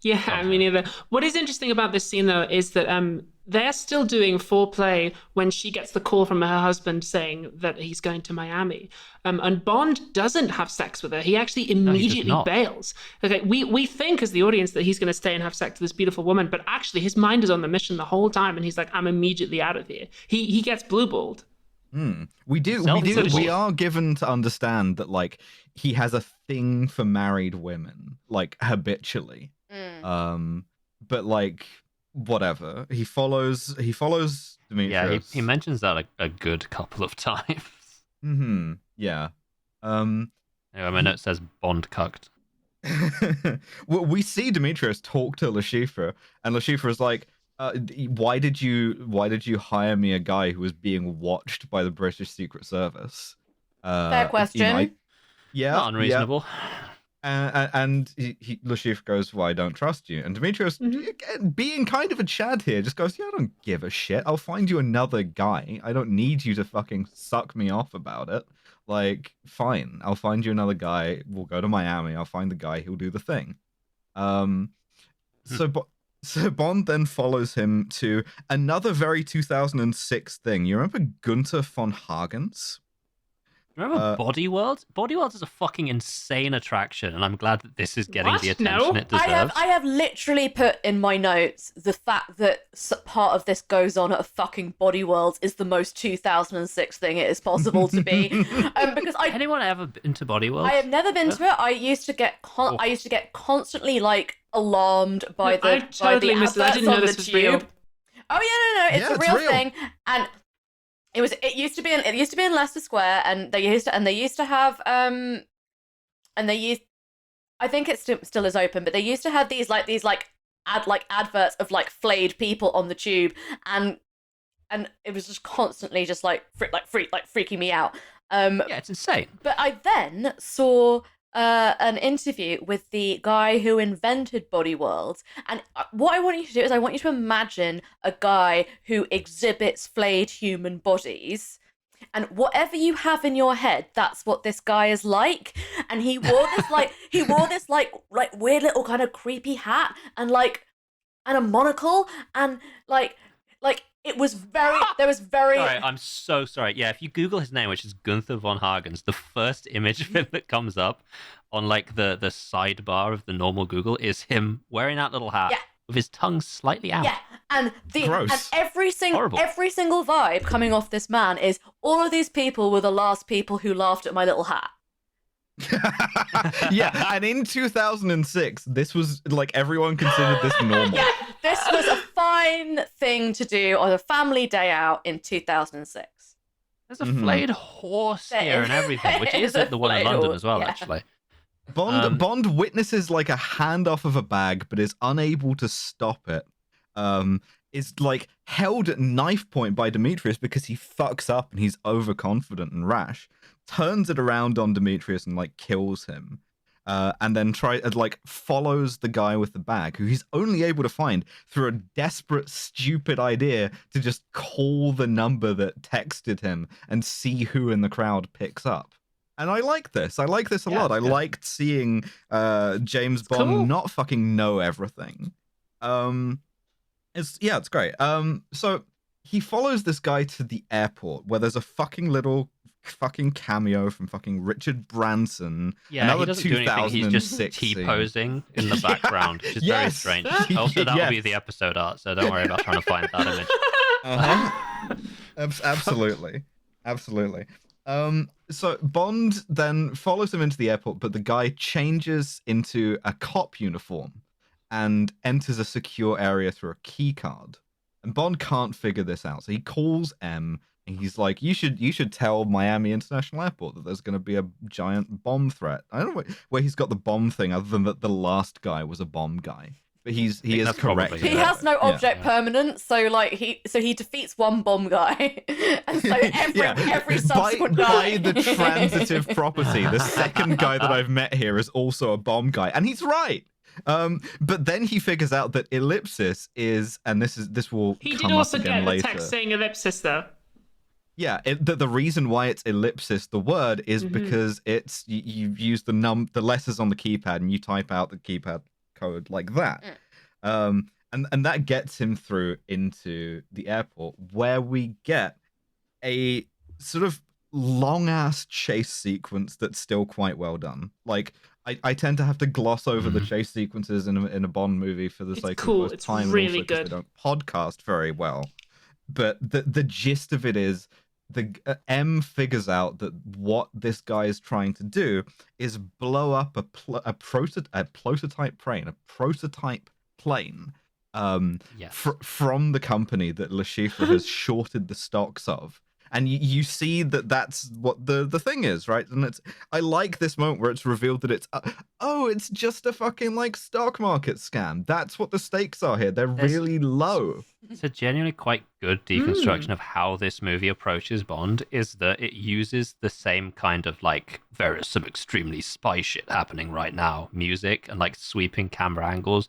yeah, I mean, either. What is interesting about this scene, though, is that they're still doing foreplay when she gets the call from her husband saying that he's going to Miami. And Bond doesn't have sex with her. He actually immediately bails. Okay, we think as the audience that he's going to stay and have sex with this beautiful woman, but actually his mind is on the mission the whole time, and he's like, I'm immediately out of here. He gets blue-balled. We are given to understand that, like, he has a thing for married women, like, habitually. But, like, whatever. He follows Demetrius. Yeah, he mentions that a good couple of times. Yeah. Anyway, my note says Bond cucked. Well, we see Demetrius talk to Le Chiffre, and Le Chiffre is like, why did you hire me a guy who was being watched by the British Secret Service? Fair question. Not unreasonable. And Le Chiffre goes, well, I don't trust you. And Demetrius, being kind of a Chad here, just goes, yeah, I don't give a shit. I'll find you another guy. I don't need you to fucking suck me off about it. Like, fine, I'll find you another guy. We'll go to Miami. I'll find the guy who'll do the thing. So Bond then follows him to another very 2006 thing. You remember Gunther von Hagens? Remember Body World? Body World is a fucking insane attraction, and I'm glad that this is getting the attention it deserves. I have literally put in my notes the fact that part of this goes on at a fucking Body World is the most 2006 thing it is possible to be. Because anyone ever been to Body World? I have never been to it. I used to get constantly like alarmed by the adverts on the tube. Real. Oh yeah, no, it's a real thing, and it used to be in Leicester Square, and they used to have I think it still is open, but they used to have these adverts of like flayed people on the tube, and it was just constantly just freaking me out. Yeah, it's insane. But I then saw an interview with the guy who invented Body World, and what I want you to do is I want you to imagine a guy who exhibits flayed human bodies, and whatever you have in your head, that's what this guy is like. And he wore this weird little kind of creepy hat and a monocle, and like it was very Sorry, I'm so sorry. Yeah, if you Google his name, which is Gunther von Hagens, the first image of him that comes up on like the sidebar of the normal Google is him wearing that little hat with his tongue slightly out. Yeah, and every single vibe coming off this man is all of these people were the last people who laughed at my little hat. Yeah, and in 2006, this was like everyone considered this normal. Yeah, this was a fine thing to do on a family day out in 2006. There's a flayed horse here and everything, which is the one in London as well, actually. Bond witnesses like a handoff of a bag, but is unable to stop it. Is like held at knife point by Demetrius because he fucks up and he's overconfident and rash. Turns it around on Demetrius and like kills him, and then follows the guy with the bag, who he's only able to find through a desperate, stupid idea to just call the number that texted him and see who in the crowd picks up. And I like this. I like this a lot. I liked seeing James Bond not fucking know everything. It's great. So he follows this guy to the airport where there's a fucking cameo from fucking Richard Branson. Yeah, he doesn't do anything. He's just T-posing in the background, which is very strange. Also, that will be the episode art, so don't worry about trying to find that image. Absolutely. So Bond then follows him into the airport, but the guy changes into a cop uniform and enters a secure area through a key card. And Bond can't figure this out, so he calls M. And he's like, you should tell Miami International Airport that there's going to be a giant bomb threat. I don't know where he's got the bomb thing, other than that the last guy was a bomb guy. he is that's correct. probably He Yeah. has no object permanence, so like he defeats one bomb guy, and so every subsequent by guy. the transitive property, the second guy that I've met here is also a bomb guy, and he's right. But then he figures out that ellipsis is, and this will He come did also up again get the later. text saying ellipsis, though. Yeah, the reason why it's ellipsis, the word, is because it's you use the letters on the keypad and you type out the keypad code like that. And that gets him through into the airport, where we get a sort of long ass chase sequence that's still quite well done. Like I tend to have to gloss over the chase sequences in a Bond movie for the sake cool. of It's time, really and also 'cause good. they don't podcast very well. But the gist of it is the M figures out that what this guy is trying to do is blow up a prototype plane from the company that Le Chiffre has shorted the stocks of. And you see that that's what the thing is, right? And I like this moment where it's revealed that it's just a fucking like stock market scam. That's what the stakes are here. They're really low. It's a genuinely quite good deconstruction of how this movie approaches Bond, is that it uses the same kind of like, there is some extremely spy shit happening right now, music and like sweeping camera angles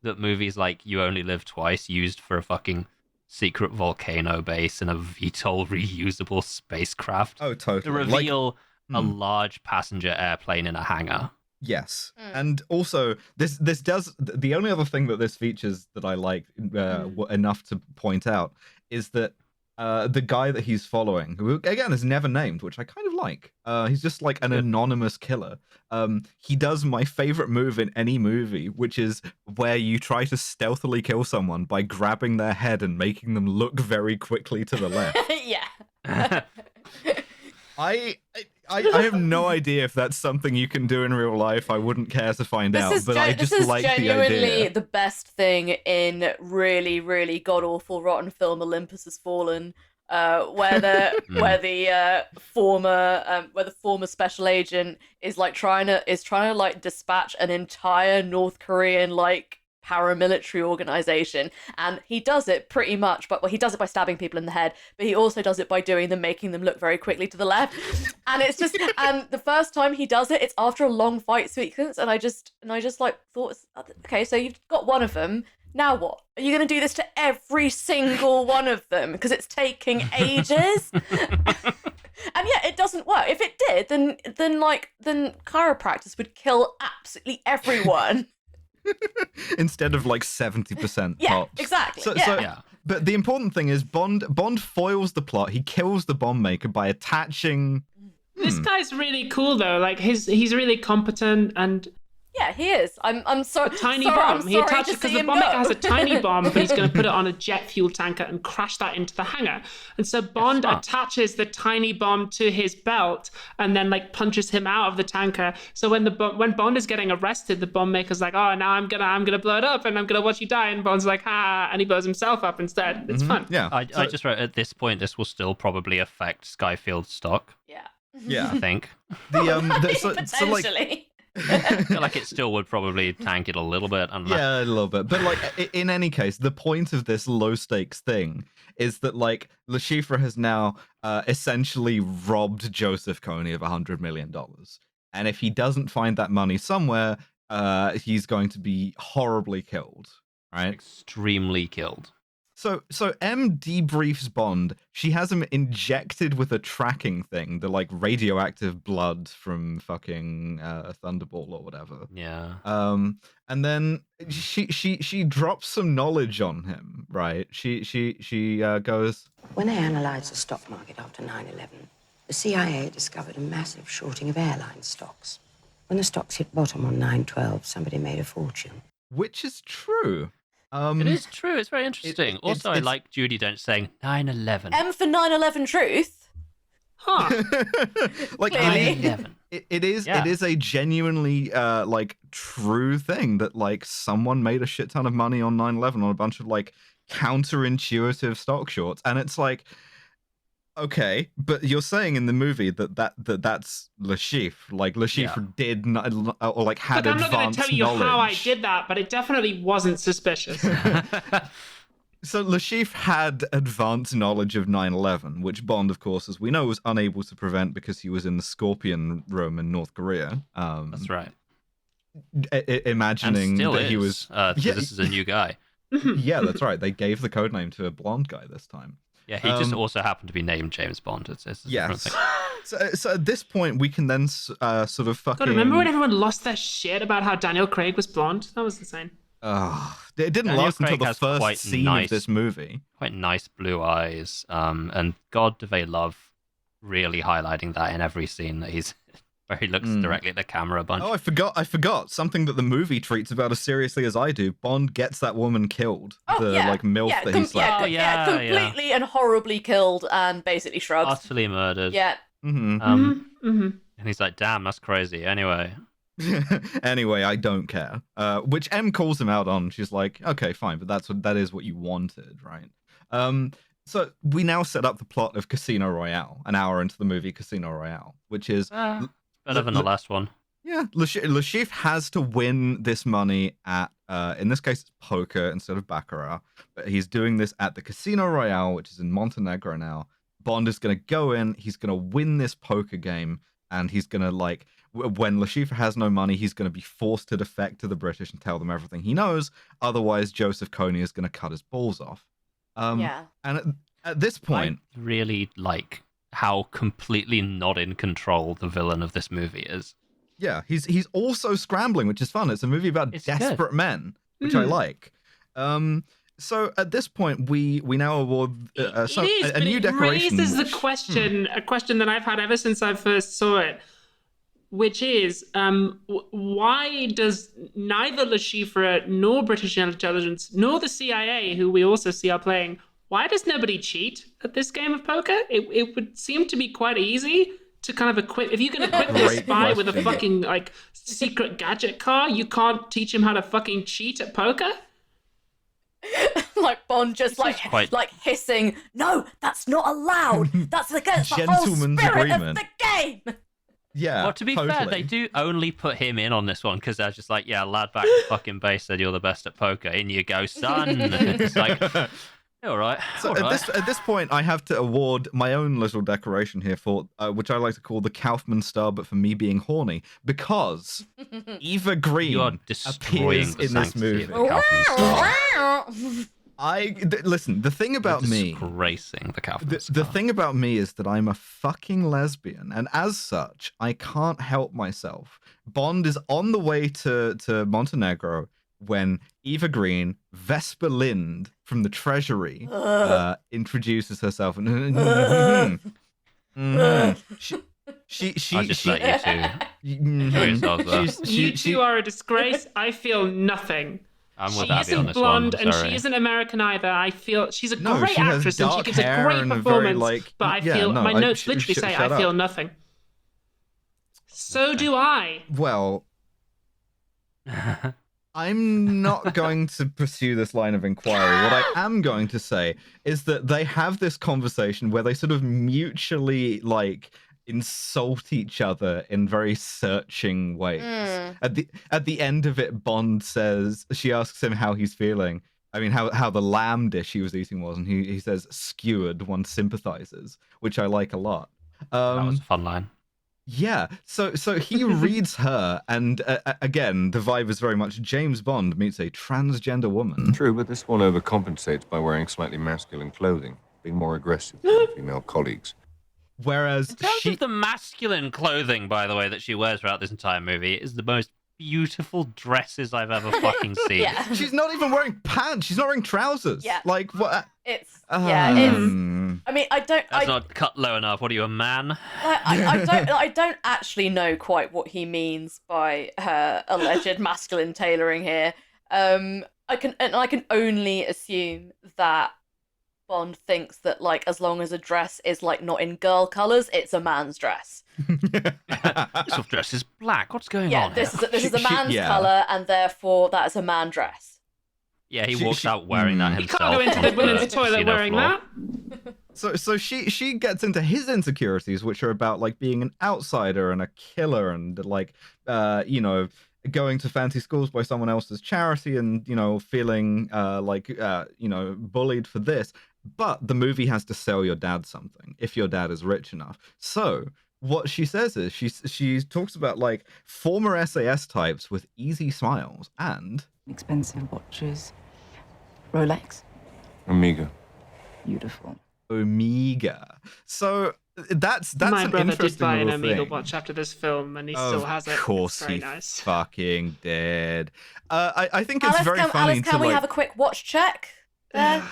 that movies like You Only Live Twice used for a fucking secret volcano base and a VTOL reusable spacecraft. Oh, totally. To reveal a large passenger airplane in a hangar. Yes, and also this does, the only other thing that this features that I like enough to point out is that the guy that he's following, who again is never named, which I kind of like. He's just like an anonymous killer. He does my favorite move in any movie, which is where you try to stealthily kill someone by grabbing their head and making them look very quickly to the left. Yeah. I have no idea if that's something you can do in real life. I wouldn't care to find out, but I just like the idea. This is genuinely the best thing in really, really god awful rotten film Olympus Has Fallen, where the former special agent is trying to like dispatch an entire North Korean like paramilitary organization, and he does it pretty much, but he does it by stabbing people in the head, but he also does it by making them look very quickly to the left. And it's just, and the first time he does it, it's after a long fight sequence, and I just like thought, okay, so you've got one of them, now what? Are you going to do this to every single one of them? Because it's taking ages. And yeah, it doesn't work. If it did, then chiropractors would kill absolutely everyone. Instead of like 70% yeah, tops. Exactly. But the important thing is Bond foils the plot. He kills the bomb maker by attaching. This guy's really cool though. Like he's really competent and. Yeah, he is. I'm sorry. A tiny bomb. He attaches because the bomb maker has a tiny bomb, but he's going to put it on a jet fuel tanker and crash that into the hangar. And so Bond attaches the tiny bomb to his belt and then like punches him out of the tanker. So when Bond is getting arrested, the bomb maker's like, "Oh, now I'm gonna blow it up and I'm gonna watch you die." And Bond's like, "Ah," and he blows himself up instead. It's fun. Yeah. I just wrote at this point, this will still probably affect Skyfield's stock. Yeah. I think. Potentially. I feel like it still would probably tank it a little bit. Yeah, a little bit. But like in any case, the point of this low stakes thing is that like Le Chiffre has now essentially robbed Joseph Kony of $100 million. And if he doesn't find that money somewhere, he's going to be horribly killed. Right? Extremely killed. So M debriefs Bond. She has him injected with a tracking thing, the like radioactive blood from fucking Thunderball or whatever. Yeah. And then she drops some knowledge on him, right? She goes, When they analysed the stock market after 9/11, the CIA discovered a massive shorting of airline stocks. When the stocks hit bottom on 9/12, somebody made a fortune. Which is true. It is true. It's very interesting. Also, I like Judi Dench saying 9/11. M for 9/11 truth. Huh. Like it is a genuinely like true thing that like someone made a shit ton of money on 9/11 on a bunch of like counterintuitive stock shorts, and it's like Okay, but you're saying in the movie that's Le Chiffre. Like Le Chiffre did not, or like had Look, I'm not going advanced to tell you knowledge. how I did that, but it definitely wasn't suspicious. So Le Chiffre had advanced knowledge of 9/11, which Bond, of course, as we know, was unable to prevent because he was in the Scorpion room in North Korea. That's right. Imagining and still that is, he was. this is a new guy. Yeah, that's right. They gave the codename to a blonde guy this time. Yeah, he just also happened to be named James Bond. It's a different thing. So at this point, we can then sort of fucking. God, remember when everyone lost their shit about how Daniel Craig was blonde? That was insane. It didn't Daniel last Craig until the has first quite scene nice- of this movie. Quite nice blue eyes. And God, do they love really highlighting that in every scene that he's where he looks directly at the camera a bunch. Oh, I forgot something that the movie treats about as seriously as I do. Bond gets that woman killed. Like MILF that he slapped. Completely and horribly killed and basically shrugs. Utterly murdered. Yeah. And he's like, damn, that's crazy. Anyway. Anyway, I don't care. Which M calls him out on. She's like, okay, fine, but that is what you wanted, right? So we now set up the plot of Casino Royale, an hour into the movie Casino Royale, which is better than the last one. Yeah, Le Chiffre has to win this money at, in this case, it's poker instead of baccarat. But he's doing this at the Casino Royale, which is in Montenegro now. Bond is going to go in, he's going to win this poker game, and he's going to, when Le Chiffre has no money, he's going to be forced to defect to the British and tell them everything he knows. Otherwise, Joseph Kony is going to cut his balls off. And at this point... I really like how completely not in control the villain of this movie is. Yeah, he's also scrambling, which is fun. It's a movie about desperate men, which I like. So at this point, we now award a new decoration. It raises a question that I've had ever since I first saw it, which is why does neither Le Chiffre nor British intelligence nor the CIA, who we also see are playing, why does nobody cheat at this game of poker? It would seem to be quite easy to kind of equip. If you can equip this spy with a fucking secret gadget car, you can't teach him how to fucking cheat at poker. Like Bond just hissing, no, that's not allowed. That's against the whole spirit of the game. Yeah. Well, to be fair, they do only put him in on this one because they're just like, yeah, lad back to fucking base said you're the best at poker. In you go, son. It's like, all right. So at this point, I have to award my own little decoration here for which I like to call the Kaufman Star, but for me being horny, because Eva Green appears in this movie. Listen. The thing about me, disgracing the Kaufman Star. The thing about me is that I'm a fucking lesbian, and as such, I can't help myself. Bond is on the way to Montenegro when Eva Green, Vesper Lynd from the Treasury, introduces herself. She I'll just let you two. You two are a disgrace. I feel nothing. I'm with she Abby on isn't this blonde one. and she isn't American either. I feel she's a great actress and she gives a great performance. But I feel my notes literally say I feel nothing. So do I. Well, I'm not going to pursue this line of inquiry. What I am going to say is that they have this conversation where they sort of mutually insult each other in very searching ways. At the end of it, Bond says, she asks him how he's feeling. I mean, how the lamb dish he was eating was, and he says, skewered, one sympathizes, which I like a lot. That was a fun line. Yeah, so he reads her, and again, the vibe is very much James Bond meets a transgender woman. True, but this one overcompensates by wearing slightly masculine clothing, being more aggressive than her female colleagues. Whereas in terms of the masculine clothing, by the way, that she wears throughout this entire movie, is the most beautiful dresses I've ever fucking seen. Yeah. She's not even wearing pants. She's not wearing trousers. Yeah. Like what? It's I mean, That's not cut low enough. What are you, a man? I don't actually know quite what he means by her alleged masculine tailoring here. I can only assume that Bond thinks that as long as a dress is not in girl colours, it's a man's dress. This dress is black. What's going on? Yeah, this is a man's colour, and therefore that is a man dress. Yeah, he walks out wearing that himself. You can't go into the women's toilet wearing floor. that. So she gets into his insecurities, which are about like being an outsider and a killer, and like going to fancy schools by someone else's charity, and feeling bullied for this. But the movie has to sell your dad something if your dad is rich enough. So what she says is she talks about like former SAS types with easy smiles and expensive watches, Rolex, Omega. beautiful. Omega. So that's My an brother did interesting buy an little Omega thing. watch after this film, and he still has it. Of course, It's very he nice. fucking did. I think it's Alice, very funny Alice, can to we like. have a quick watch check there?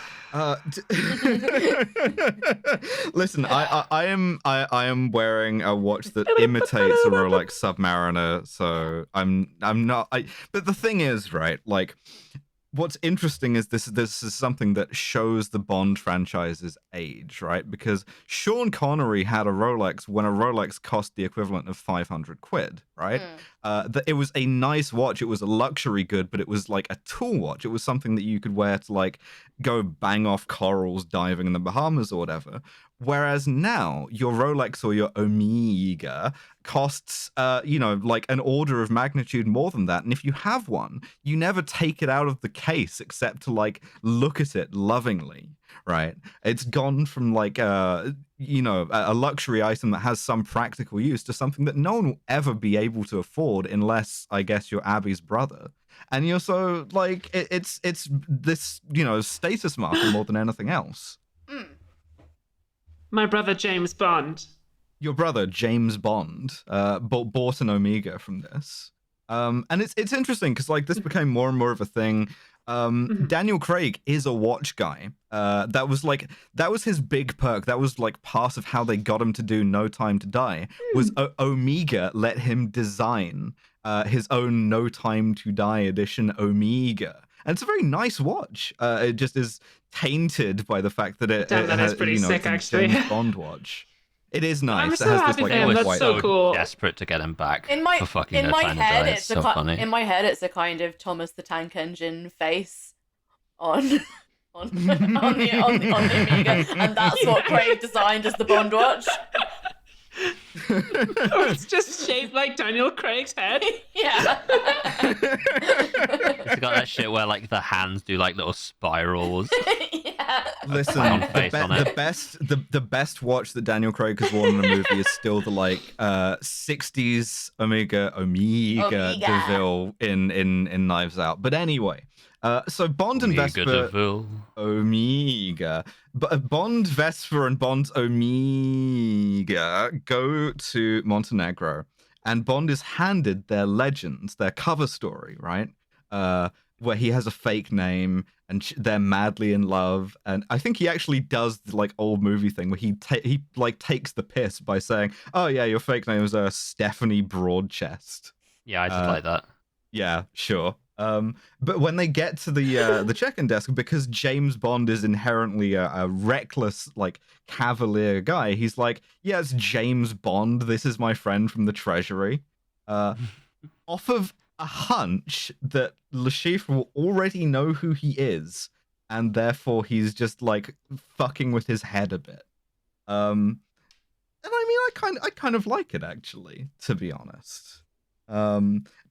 Listen, I am wearing a watch that imitates a Rolex Submariner, so I'm not. But the thing is, right? Like, what's interesting is this is something that shows the Bond franchise's age, right? Because Sean Connery had a Rolex when a Rolex cost the equivalent of 500 quid, right? It was a nice watch. It was a luxury good, but it was like a tool watch. It was something that you could wear to like go bang off corals diving in the Bahamas or whatever. Whereas now your Rolex or your Omega costs, like an order of magnitude more than that. And if you have one, you never take it out of the case except to like look at it lovingly, right? It's gone from like a luxury item that has some practical use to something that no one will ever be able to afford unless, I guess, you're Abby's brother. And you're so like it's this status marker more than anything else. My brother James Bond. Your brother James Bond bought an Omega from this, and it's interesting because like this became more and more of a thing. Daniel Craig is a watch guy. That was his big perk. That was like part of how they got him to do No Time to Die. Was Omega let him design his own No Time to Die edition Omega. And it's a very nice watch. It just is tainted by the fact that Damn, that is pretty sick, it's a actually. James Bond watch. It is nice. I'm It so has happy this, like, for him. off-white That's so look. cool. Desperate to get him back In my for fucking in No my Time to head, Die. it's so funny. in my head, it's a kind of Thomas the Tank Engine face on the Omega, and that's what Craig designed as the Bond watch. Or it's just shaped like Daniel Craig's head. Yeah. It's got that shit where like the hands do like little spirals. Yeah. Listen, clown face on it. the best watch that Daniel Craig has worn in a movie is still the like 60s Omega DeVille in Knives Out. But anyway, so Bond and Omega Vesper. DeVille. Omega. But Bond, Vesper, and Bond's Omega go to Montenegro, and Bond is handed their legends, their cover story, right? Where he has a fake name, and they're madly in love. And I think he actually does the like old movie thing where he like takes the piss by saying, "Oh yeah, your fake name is Stephanie Broadchest." Yeah, I did like that. Yeah, sure. But when they get to the check-in desk, because James Bond is inherently a reckless, like cavalier guy, he's like, "Yeah, it's James Bond. This is my friend from the Treasury." Off of a hunch that Le Chiffre will already know who he is, and therefore he's just like fucking with his head a bit. And I mean, I kind of like it actually, to be honest.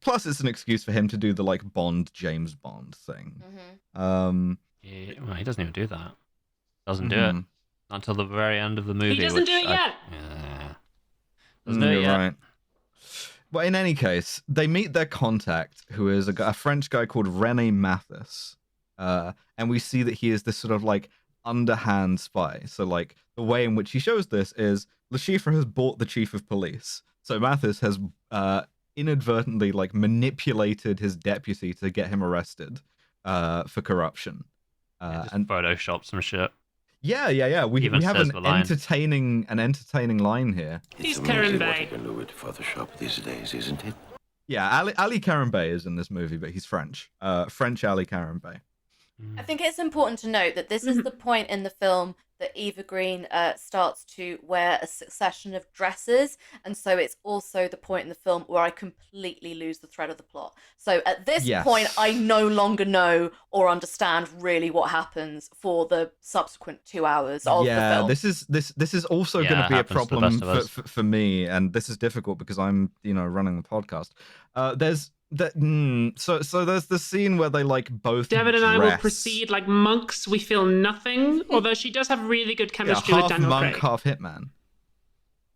Plus, it's an excuse for him to do the like Bond James Bond thing. Yeah, well, he doesn't even do that. Doesn't do it until the very end of the movie. He doesn't do it yet. Yeah. Doesn't do it yet. Right. But in any case, they meet their contact, who is a French guy called René Mathis, and we see that he is this sort of like underhand spy. So like the way in which he shows this is Le Chiffre has bought the chief of police, so Mathis has inadvertently like manipulated his deputy to get him arrested for corruption. And Photoshop some shit. Yeah. We Even have says an the line. entertaining line here. He's It's Karen amazing what Bay. you can do with Photoshop these days, isn't it? Yeah, Ali Karen Bay is in this movie, but he's French. French Ali Karen Bay. I think it's important to note that this is the point in the film that Eva Green starts to wear a succession of dresses, and so it's also the point in the film where I completely lose the thread of the plot. So at this point, I no longer know or understand really what happens for the subsequent 2 hours of the film. This is also going to be a problem for me, and this is difficult because I'm running the podcast. So there's the scene where they like both Devin and I will proceed like monks. We feel nothing, although she does have really good chemistry with Daniel Craig. Half monk, half hitman.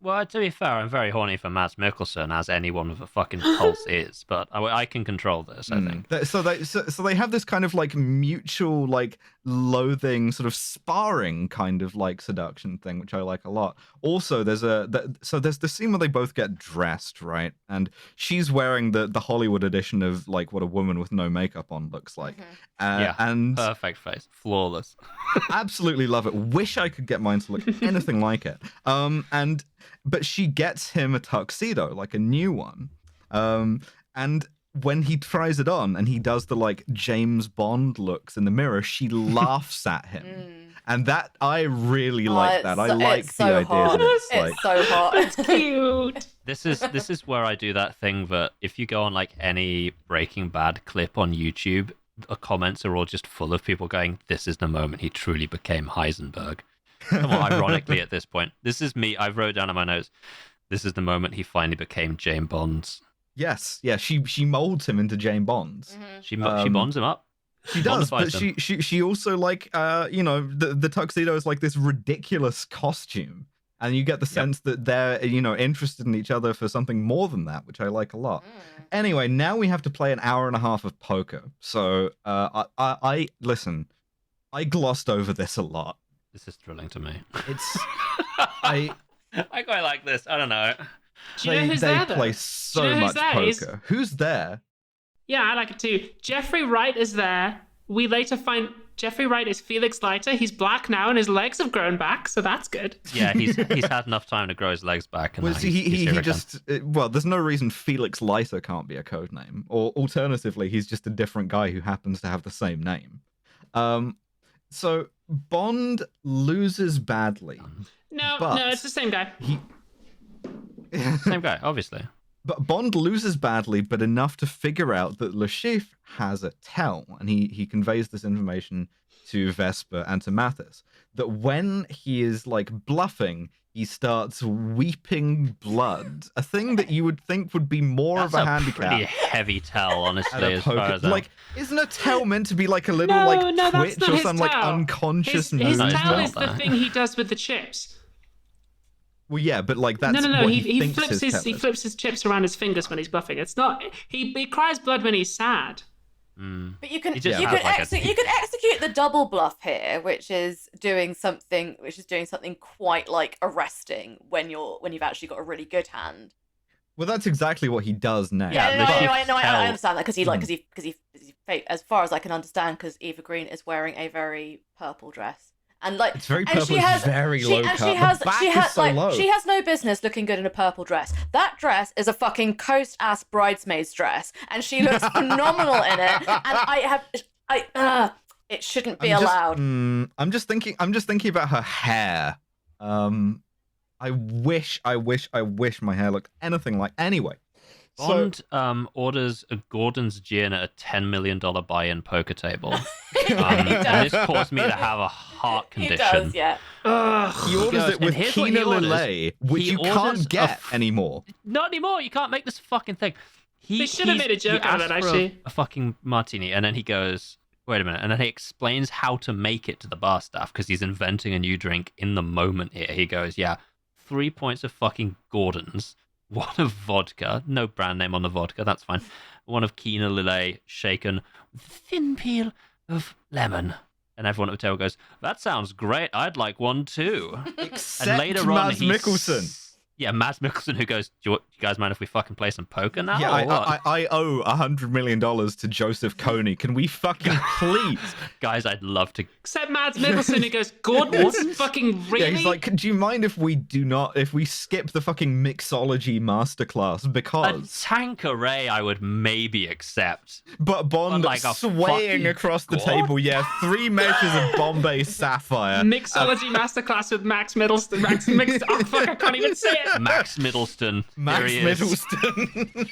Well, to be fair, I'm very horny for Mads Mikkelsen, as anyone with a fucking pulse is, but I can control this, I think. So they have this kind of like mutual like loathing sort of sparring kind of like seduction thing, which I like a lot. Also, there's the scene where they both get dressed, right? And she's wearing the Hollywood edition of like what a woman with no makeup on looks like. And perfect face, flawless. Absolutely love it. Wish I could get mine to look anything like it. But she gets him a tuxedo, like a new one. And when he tries it on and he does the like James Bond looks in the mirror, she laughs at him. And that, I really like that. I like the idea that it's so hot. It's cute. This is where I do that thing that if you go on like any Breaking Bad clip on YouTube, the comments are all just full of people going, "This is the moment he truly became Heisenberg." Well, ironically, at this point, this is me. I wrote down in my notes, this is the moment he finally became James Bond. Yes, yeah. She molds him into James Bond. She bonds him up. She does, but she also like the tuxedo is like this ridiculous costume, and you get the sense that they're interested in each other for something more than that, which I like a lot. Anyway, now we have to play an hour and a half of poker. So I listen. I glossed over this a lot. This is thrilling to me. It's I quite like this. I don't know. They play so much poker. Who's there? Yeah, I like it too. Jeffrey Wright is there. We later find Jeffrey Wright is Felix Leiter. He's black now, and his legs have grown back, so that's good. Yeah, he's had enough time to grow his legs back. And he just there's no reason Felix Leiter can't be a code name, or alternatively, he's just a different guy who happens to have the same name. So Bond loses badly. No, it's the same guy. Same guy, obviously. But Bond loses badly, but enough to figure out that Le Chiffre has a tell, and he conveys this information to Vesper and to Mathis, that when he is like bluffing, he starts weeping blood, a thing that you would think would be more of a handicap. That's a pretty heavy tell, honestly. As far as like, isn't a tell meant to be like a little twitch or some like unconscious movement? His tell is the thing he does with the chips. Well, yeah, but like that's no. What he flips his chips around his fingers when he's bluffing. It's not. He cries blood when he's sad. But you can execute the double bluff here, which is doing something quite like arresting when you've actually got a really good hand. Well, that's exactly what he does now. I understand that because he as far as I can understand, because Eva Green is wearing a very purple dress. And like, it's very purple, it's very low cut. She has no business looking good in a purple dress. That dress is a fucking Coast-ass bridesmaid's dress, and she looks phenomenal in it. And it shouldn't be allowed. I'm just thinking about her hair. I wish my hair looked anything like. Anyway. Bond orders a Gordon's gin at a $10 million buy-in poker table. And this caused me to have a heart condition. He does, yeah. He orders it with Kina Lillet, which you can't get anymore. Not anymore. You can't make this fucking thing. They should have made a joke out of it, actually. A fucking martini, and then he goes, wait a minute, and then he explains how to make it to the bar staff because he's inventing a new drink in the moment here. He goes, 3 points of fucking Gordon's. One of vodka, no brand name on the vodka, that's fine. One of Kina Lillet shaken with a thin peel of lemon. And everyone at the table goes, that sounds great, I'd like one too. Except Mads Mikkelsen. Yeah, Mads Mikkelsen who goes, do you guys mind if we fucking play some poker now? Yeah, I owe $100 million to Joseph Kony. Can we fucking please? Guys, I'd love to. Except Mads Mikkelsen who goes, Gordon's fucking really? Yeah, he's like, do you mind if we skip the fucking mixology masterclass? A Because Tanqueray I would maybe accept. but Bond like a swaying fucking across the god. table, yeah, 3 measures of Bombay Sapphire. Mixology masterclass with Max Middleton. Oh fuck, I can't even say it. Max Middleton. Max Here he is. Middleton.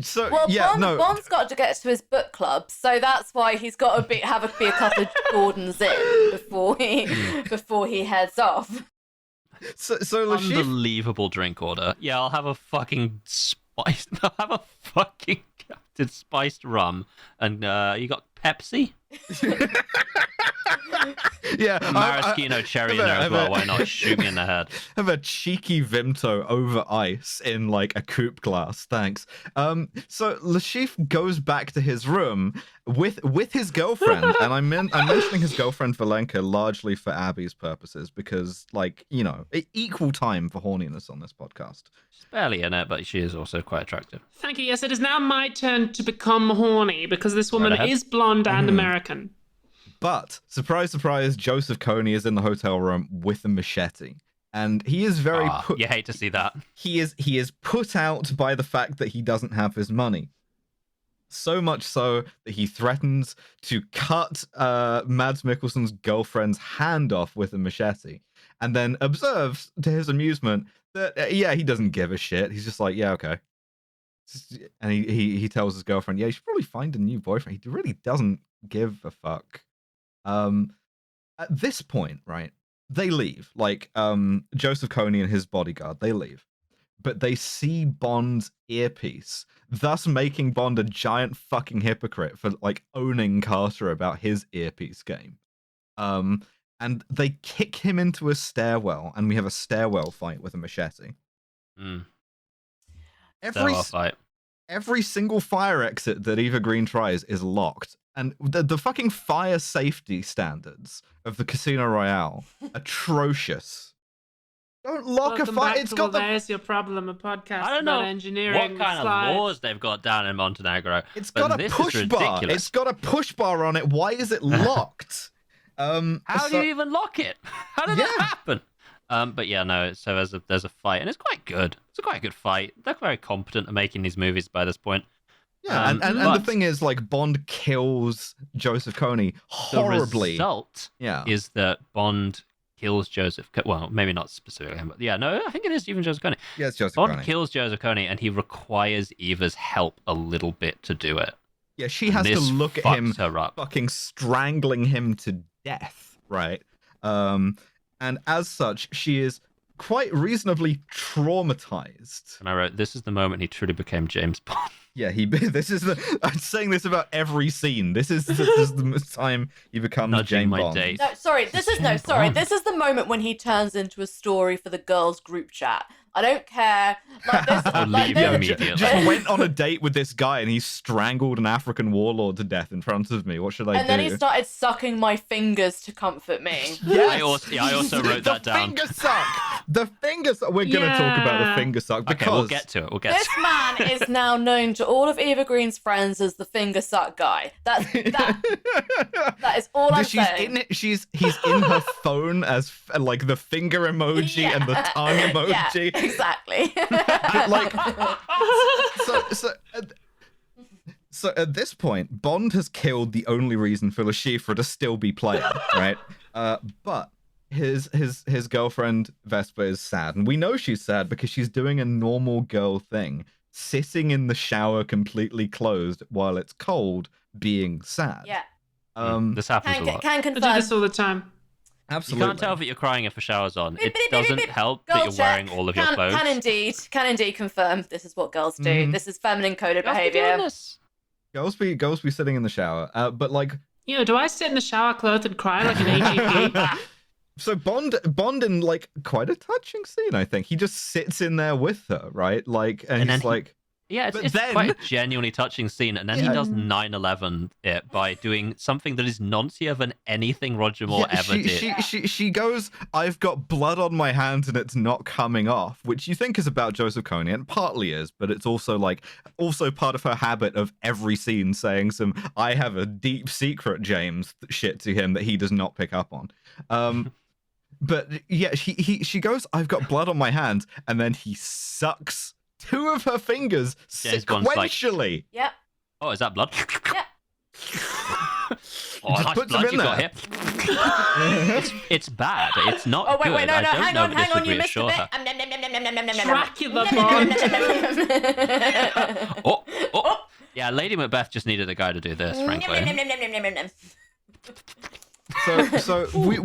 So Well, yeah, Bond's got to get to his book club, so that's why he's got to be a couple of Gordons in before he heads off. So Le Chiffre, Unbelievable drink order. Yeah, I'll have a fucking spiced. I'll have a fucking Captain Spiced rum, and you got Pepsi, yeah, maraschino cherry in there as well. Why not? Shoot me in the head. Have a cheeky Vimto over ice in like a coupe glass, thanks. So Le Chiffre goes back to his room with his girlfriend, and I'm mentioning his girlfriend Valenka largely for Abby's purposes because, like, you know, equal time for horniness on this podcast. She's barely in it, but she is also quite attractive. Thank you. Yes, it is now my turn to become horny because this woman Right ahead. is blonde and American. But surprise, surprise, Joseph Kony is in the hotel room with a machete. And he is very You hate to see that. he is put out by the fact that he doesn't have his money. So much so that he threatens to cut Mads Mikkelsen's girlfriend's hand off with a machete, and then observes, to his amusement, that he doesn't give a shit. He's just like, yeah, okay. And he tells his girlfriend, yeah, you should probably find a new boyfriend. He really doesn't give a fuck. At this point, right, they leave. Like, Joseph Kony and his bodyguard, they leave. But they see Bond's earpiece, thus making Bond a giant fucking hypocrite for, like, owning Carter about his earpiece game. And they kick him into a stairwell, and we have a stairwell fight with a machete. Stairwell fight. Every single fire exit that Eva Green tries is locked. And the fucking fire safety standards of the Casino Royale, atrocious. Don't lock Welcome a fire. back It's to got There's Your Problem, a podcast I don't about know engineering. what kind of laws they've got down in Montenegro. It's but got a this push is bar. ridiculous. It's got a push bar on it. Why is it locked? How do you even lock it? How did that happen? But yeah, no. So there's a fight, and it's quite good. It's a quite good fight. They're very competent at making these movies by this point. Yeah, and the thing is, like, Bond kills Joseph Kony horribly. The result is that Bond kills Joseph. Well, maybe not specifically him, but yeah, no, I think it is even Joseph Kony. Yeah, it's Joseph Bond Kony. kills Joseph Kony, and he requires Eva's help a little bit to do it. Yeah, she has to look at him her up. fucking strangling him to death, right? And as such, she is quite reasonably traumatized. And I wrote, this is the moment he truly became James Bond. Yeah, I'm saying this about every scene. This is the time he becomes Nudging James my Bond. date. No, sorry, this is the moment when he turns into a story for the girls' group chat. I don't care. Like this, I'll leave you immediately. Just went on a date with this guy and he strangled an African warlord to death in front of me. What should I do? And then he started sucking my fingers to comfort me. Yes! I also wrote that down. The finger suck. The finger suck. We're gonna talk about the finger suck because Okay, we'll get to it. This man is now known to all of Eva Green's friends as the finger suck guy. That is all I'm saying. He's in her phone as like the finger emoji and the tongue emoji. Yeah, exactly. Like, so at this point, Bond has killed the only reason for Le Chiffre to still be playing, right? But his girlfriend Vesper is sad, and we know she's sad because she's doing a normal girl thing, sitting in the shower completely closed while it's cold, being sad. Yeah. This happens a lot. Can I confirm. do this all the time. Absolutely. You can't tell that you're crying if a shower's on. It doesn't help that Girl you're check. wearing all of your clothes. Can indeed confirm this is what girls do. This is feminine coded behavior. Girls be sitting in the shower, but like, You know, do I sit in the shower clothed and cry like an AGP? so Bond in like quite a touching scene, I think. He just sits in there with her, right? Like, and he's like, Yeah, But it's then- quite a genuinely touching scene, and then he does 9/11 it by doing something that is nonsier than anything Roger Moore ever did. She goes, I've got blood on my hands and it's not coming off, which you think is about Joseph Kony, and partly is, but it's also part of her habit of every scene saying some I have a deep secret James shit to him that he does not pick up on. But yeah, she goes, I've got blood on my hands, and then he sucks 2 of her fingers James Bond's like, sequentially. Yep. Oh, is that blood? Yep. Oh, nice puts blood them in you got here. it's bad. It's not Oh, wait, good. wait, no, I don't hang know on, that this hang on, would you missed a reassure bit. her. Dracula Bond. Oh. Yeah, Lady Macbeth just needed a guy to do this, frankly. So we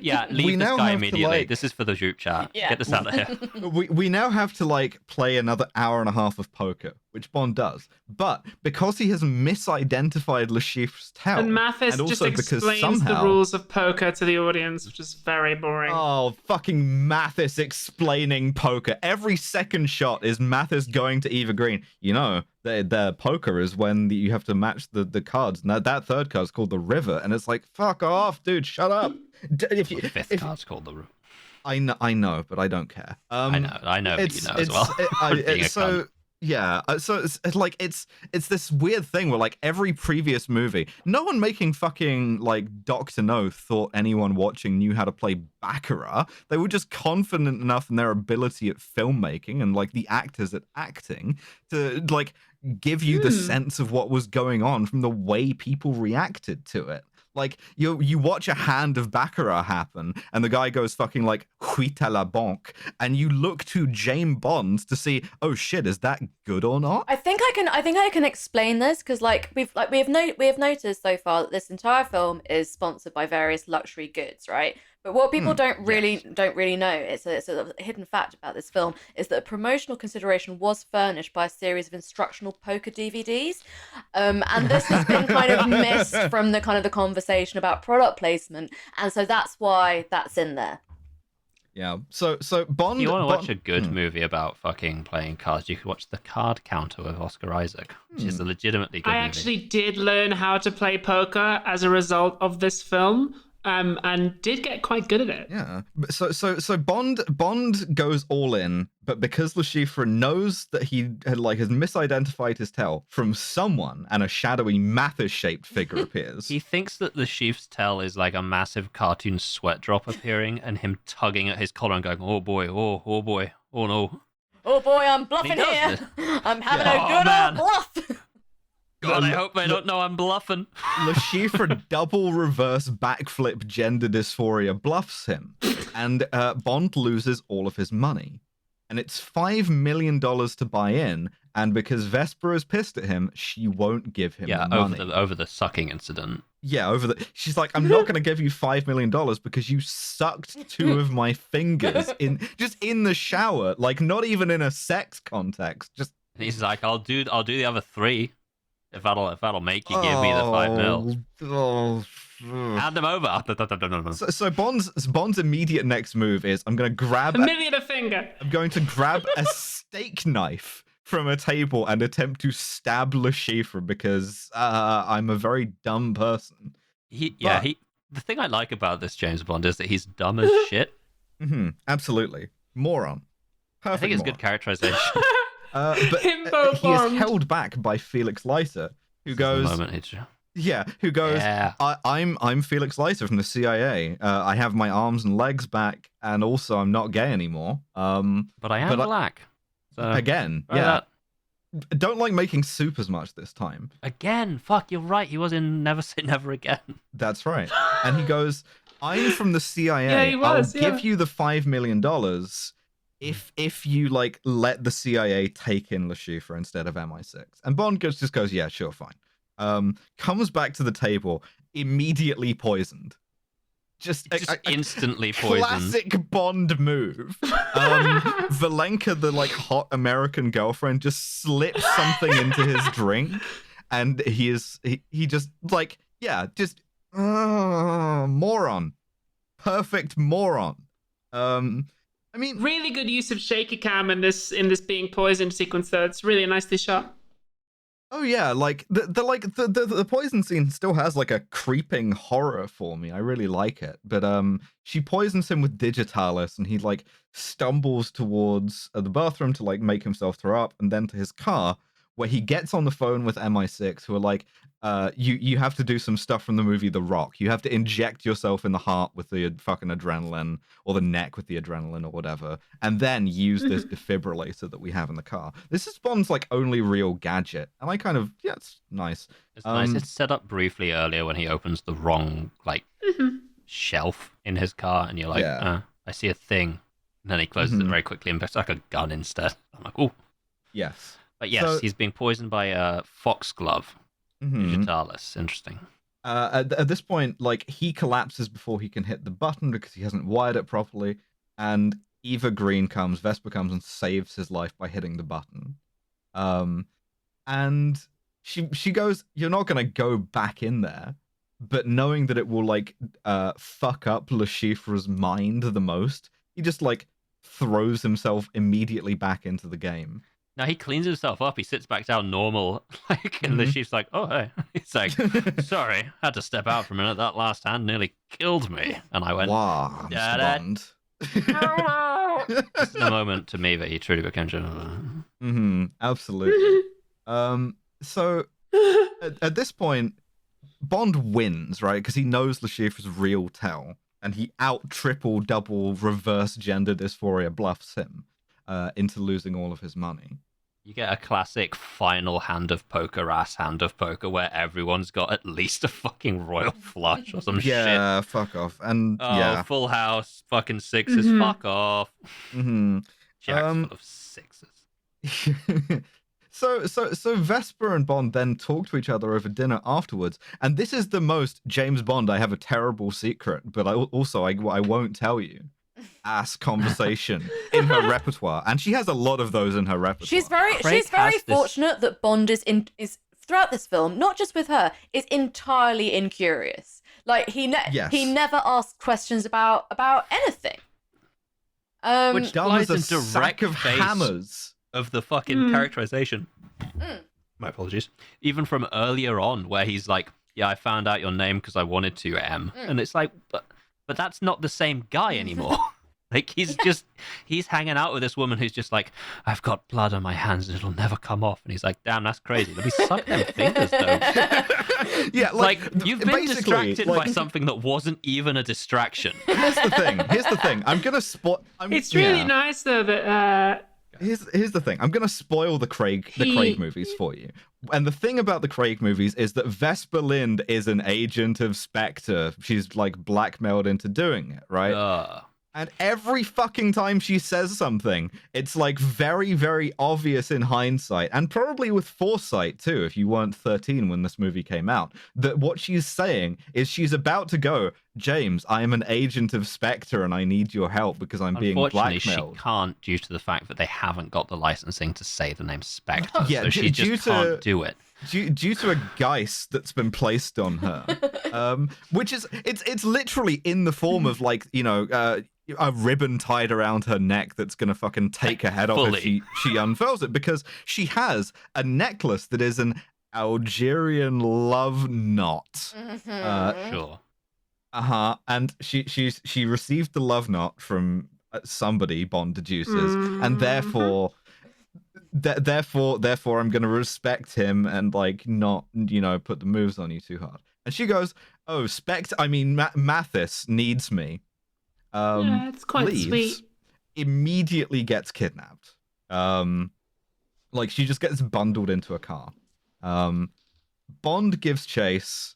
Yeah, leave this now guy have to, immediately. like- This is for the group chat. Yeah. Get this out of here. we now have to play another hour and a half of poker, which Bond does. But because he has misidentified Le Chiffre's tell, And Mathis and just also because explains somehow, the rules of poker to the audience, which is very boring. Oh, fucking Mathis explaining poker. Every second shot is Mathis going to Eva Green. You know, the poker is when you have to match the cards. And that third card's called the river. And it's like, fuck off, dude, shut up. The fifth card's called the room. I know, but I don't care. I know, but you know as well. Being a cunt. Yeah, so it's this weird thing where every previous movie, no one making fucking Doctor No thought anyone watching knew how to play baccarat. They were just confident enough in their ability at filmmaking and the actors at acting to give you the sense of what was going on from the way people reacted to it. You watch a hand of baccarat happen, and the guy goes fucking huit à la banque, and you look to James Bond to see, oh shit, is that good or not? I think I can explain this because we have noticed so far that this entire film is sponsored by various luxury goods, right? But what people don't really know, it's a hidden fact about this film, is that a promotional consideration was furnished by a series of instructional poker DVDs, and this has been kind of missed from the conversation about product placement, and so that's why that's in there. Yeah. So Bond. If you want to watch a good movie about fucking playing cards, you could watch The Card Counter with Oscar Isaac, which is a legitimately good movie. I actually did learn how to play poker as a result of this film. And did get quite good at it. Yeah. So Bond goes all in, but because Le Chiffre knows that he has misidentified his tell from someone, and a shadowy Mathis-shaped figure appears. He thinks that Le Chiffre's tell is a massive cartoon sweat drop appearing, and him tugging at his collar and going, "Oh boy, oh boy, oh no." Oh boy, I'm bluffing here. I'm having a good old bluff. God, I hope they don't know I'm bluffing. Le Chiffre double reverse backflip gender dysphoria bluffs him, and Bond loses all of his money. And it's $5 million to buy in, and because Vesper is pissed at him, she won't give him the money. over the sucking incident. Yeah, she's like, I'm not going to give you $5 million because you sucked 2 of my fingers in the shower, not even in a sex context. Just and he's like, I'll do the other 3. If that'll make you give me the 5 mil. Hand them over. So Bond's immediate next move is I'm going to grab $1 million a finger. I'm going to grab a steak knife from a table and attempt to stab Le Chiffre because I'm a very dumb person. The thing I like about this James Bond is that he's dumb as shit. Absolutely. Moron. Perfect. I think it's good characterization. But he is held back by Felix Leiter, who goes, I'm Felix Leiter from the CIA. I have my arms and legs back, and also I'm not gay anymore. But I am black. So again, don't like making soup as much this time. Again, fuck, you're right. He was in Never Say Never Again. That's right. And he goes, I'm from the CIA. Yeah, he was, I'll give you the $5 million if you let the CIA take in Le Chiffre instead of MI6. And Bond just goes, yeah, sure, fine. Comes back to the table, immediately poisoned. Just instantly poisoned. Classic Bond move. Valenka, the hot American girlfriend, just slips something into his drink, and he just moron. Perfect moron. I mean, really good use of shaky cam in this being poisoned sequence, though. It's really nicely shot. Oh yeah, like the poison scene still has like a creeping horror for me. I really like it. But she poisons him with digitalis, and he like stumbles towards the bathroom to like make himself throw up, and then to his car, where he gets on the phone with MI6, who are like, you have to do some stuff from the movie The Rock. You have to inject yourself in the heart with the fucking adrenaline, or the neck with the adrenaline, or whatever, and then use this defibrillator that we have in the car. This is Bond's like only real gadget, and I kind of it's nice. It's nice. It's set up briefly earlier when he opens the wrong like shelf in his car, and you're like, I see a thing, and then he closes it very quickly and puts like a gun instead. I'm like, oh, yes. But yes, so, he's being poisoned by a foxglove. Digitalis. Interesting. At this point, like, he collapses before he can hit the button because he hasn't wired it properly, and Eva Green comes, Vesper comes and saves his life by hitting the button. And she goes, "You're not gonna go back in there," but knowing that it will like fuck up Le Chiffre's mind the most, he just like throws himself immediately back into the game. Now he cleans himself up. He sits back down normal, like, and the chief's like, "Oh, hey." He's like, "Sorry, had to step out for a minute. That last hand nearly killed me." And I went, "Wow, Mr. Bond." It's the moment to me that he truly became general. Absolutely. So at this point, Bond wins, right? Because he knows Le Chiffre's real tell, and he triple, double, reverse gender dysphoria bluffs him into losing all of his money. You get a classic final hand of poker where everyone's got at least a fucking royal flush or some shit. Yeah, fuck off. And full house, fucking sixes, fuck off. Jack's full of sixes. So Vesper and Bond then talk to each other over dinner afterwards, and this is the most James Bond I have a terrible secret, but I won't tell you. Ass conversation in her repertoire, and she has a lot of those in her repertoire. She's very fortunate that Bond is throughout this film, not just with her, is entirely incurious. Like he never asks questions about anything. Which lies in direct hammers of the fucking characterization. My apologies. Even from earlier on, where he's like, "Yeah, I found out your name because I wanted to, M," and it's like, but that's not the same guy anymore. Like he's hanging out with this woman who's just like, "I've got blood on my hands and it'll never come off," and he's like, "Damn, that's crazy. Let me suck them fingers, though." Yeah, like you've been distracted by something that wasn't even a distraction. Here's the thing. I'm gonna spoil. It's really nice though that. Here's the thing. I'm gonna spoil the Craig movies for you. And the thing about the Craig movies is that Vesper Lynd is an agent of Spectre. She's like blackmailed into doing it, right? And every fucking time she says something, it's like very, very obvious in hindsight, and probably with foresight too, if you weren't 13 when this movie came out, that what she's saying is she's about to go, "James, I am an agent of Spectre and I need your help because I'm being blackmailed." Unfortunately, she can't, due to the fact that they haven't got the licensing to say the name Spectre. Yeah, so she just can't do it. Due to a geist that's been placed on her, which is it's literally in the form of like, you know, a ribbon tied around her neck that's gonna fucking take her head off if she unfurls it, because she has a necklace that is an Algerian love knot. Sure. And she received the love knot from somebody, Bond deduces, and therefore I'm gonna respect him and like not, you know, put the moves on you too hard. And she goes, "Oh, Mathis needs me." Yeah, it's quite sweet. Immediately gets kidnapped. Like she just gets bundled into a car. Bond gives chase,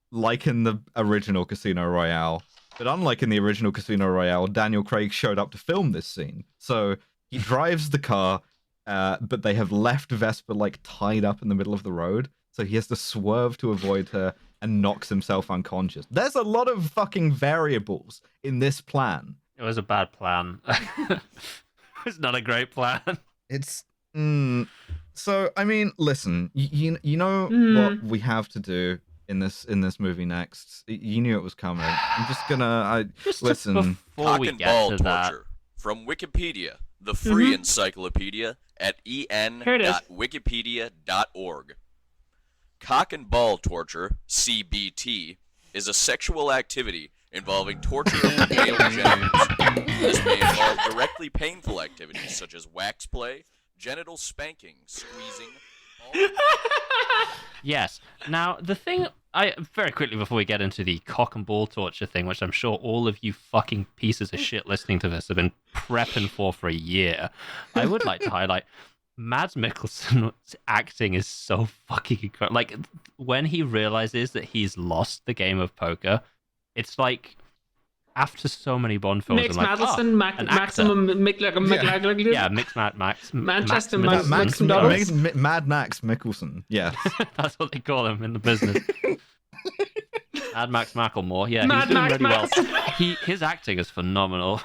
like in the original Casino Royale, but unlike in the original Casino Royale, Daniel Craig showed up to film this scene. So he drives the car, but they have left Vesper like tied up in the middle of the road. So he has to swerve to avoid her and knocks himself unconscious. There's a lot of fucking variables in this plan. It was a bad plan. It's not a great plan. It's so I mean, listen, you know what we have to do in this movie next. You knew it was coming. I'm just gonna listen. Before we get to that, from Wikipedia, the free encyclopedia at en.wikipedia.org. Cock and ball torture, CBT, is a sexual activity involving torture of the male genitals. This may involve directly painful activities such as wax play, genital spanking, squeezing. Yes. Now, the thing, very quickly before we get into the cock and ball torture thing, which I'm sure all of you fucking pieces of shit listening to this have been prepping for a year, I would like to highlight Mads Mikkelsen's acting is so fucking incredible. Like, when he realizes that he's lost the game of poker, it's like, after so many Bond films, Mix I'm like, Madison, Maximum, yeah, Mix Max, Manchester Max Max Dollars. Mad Max Mikkelsen. Yeah. That's what they call him in the business. Mad Max Macklemore. Yeah, Mad he's doing Max really Max. well. His acting is phenomenal.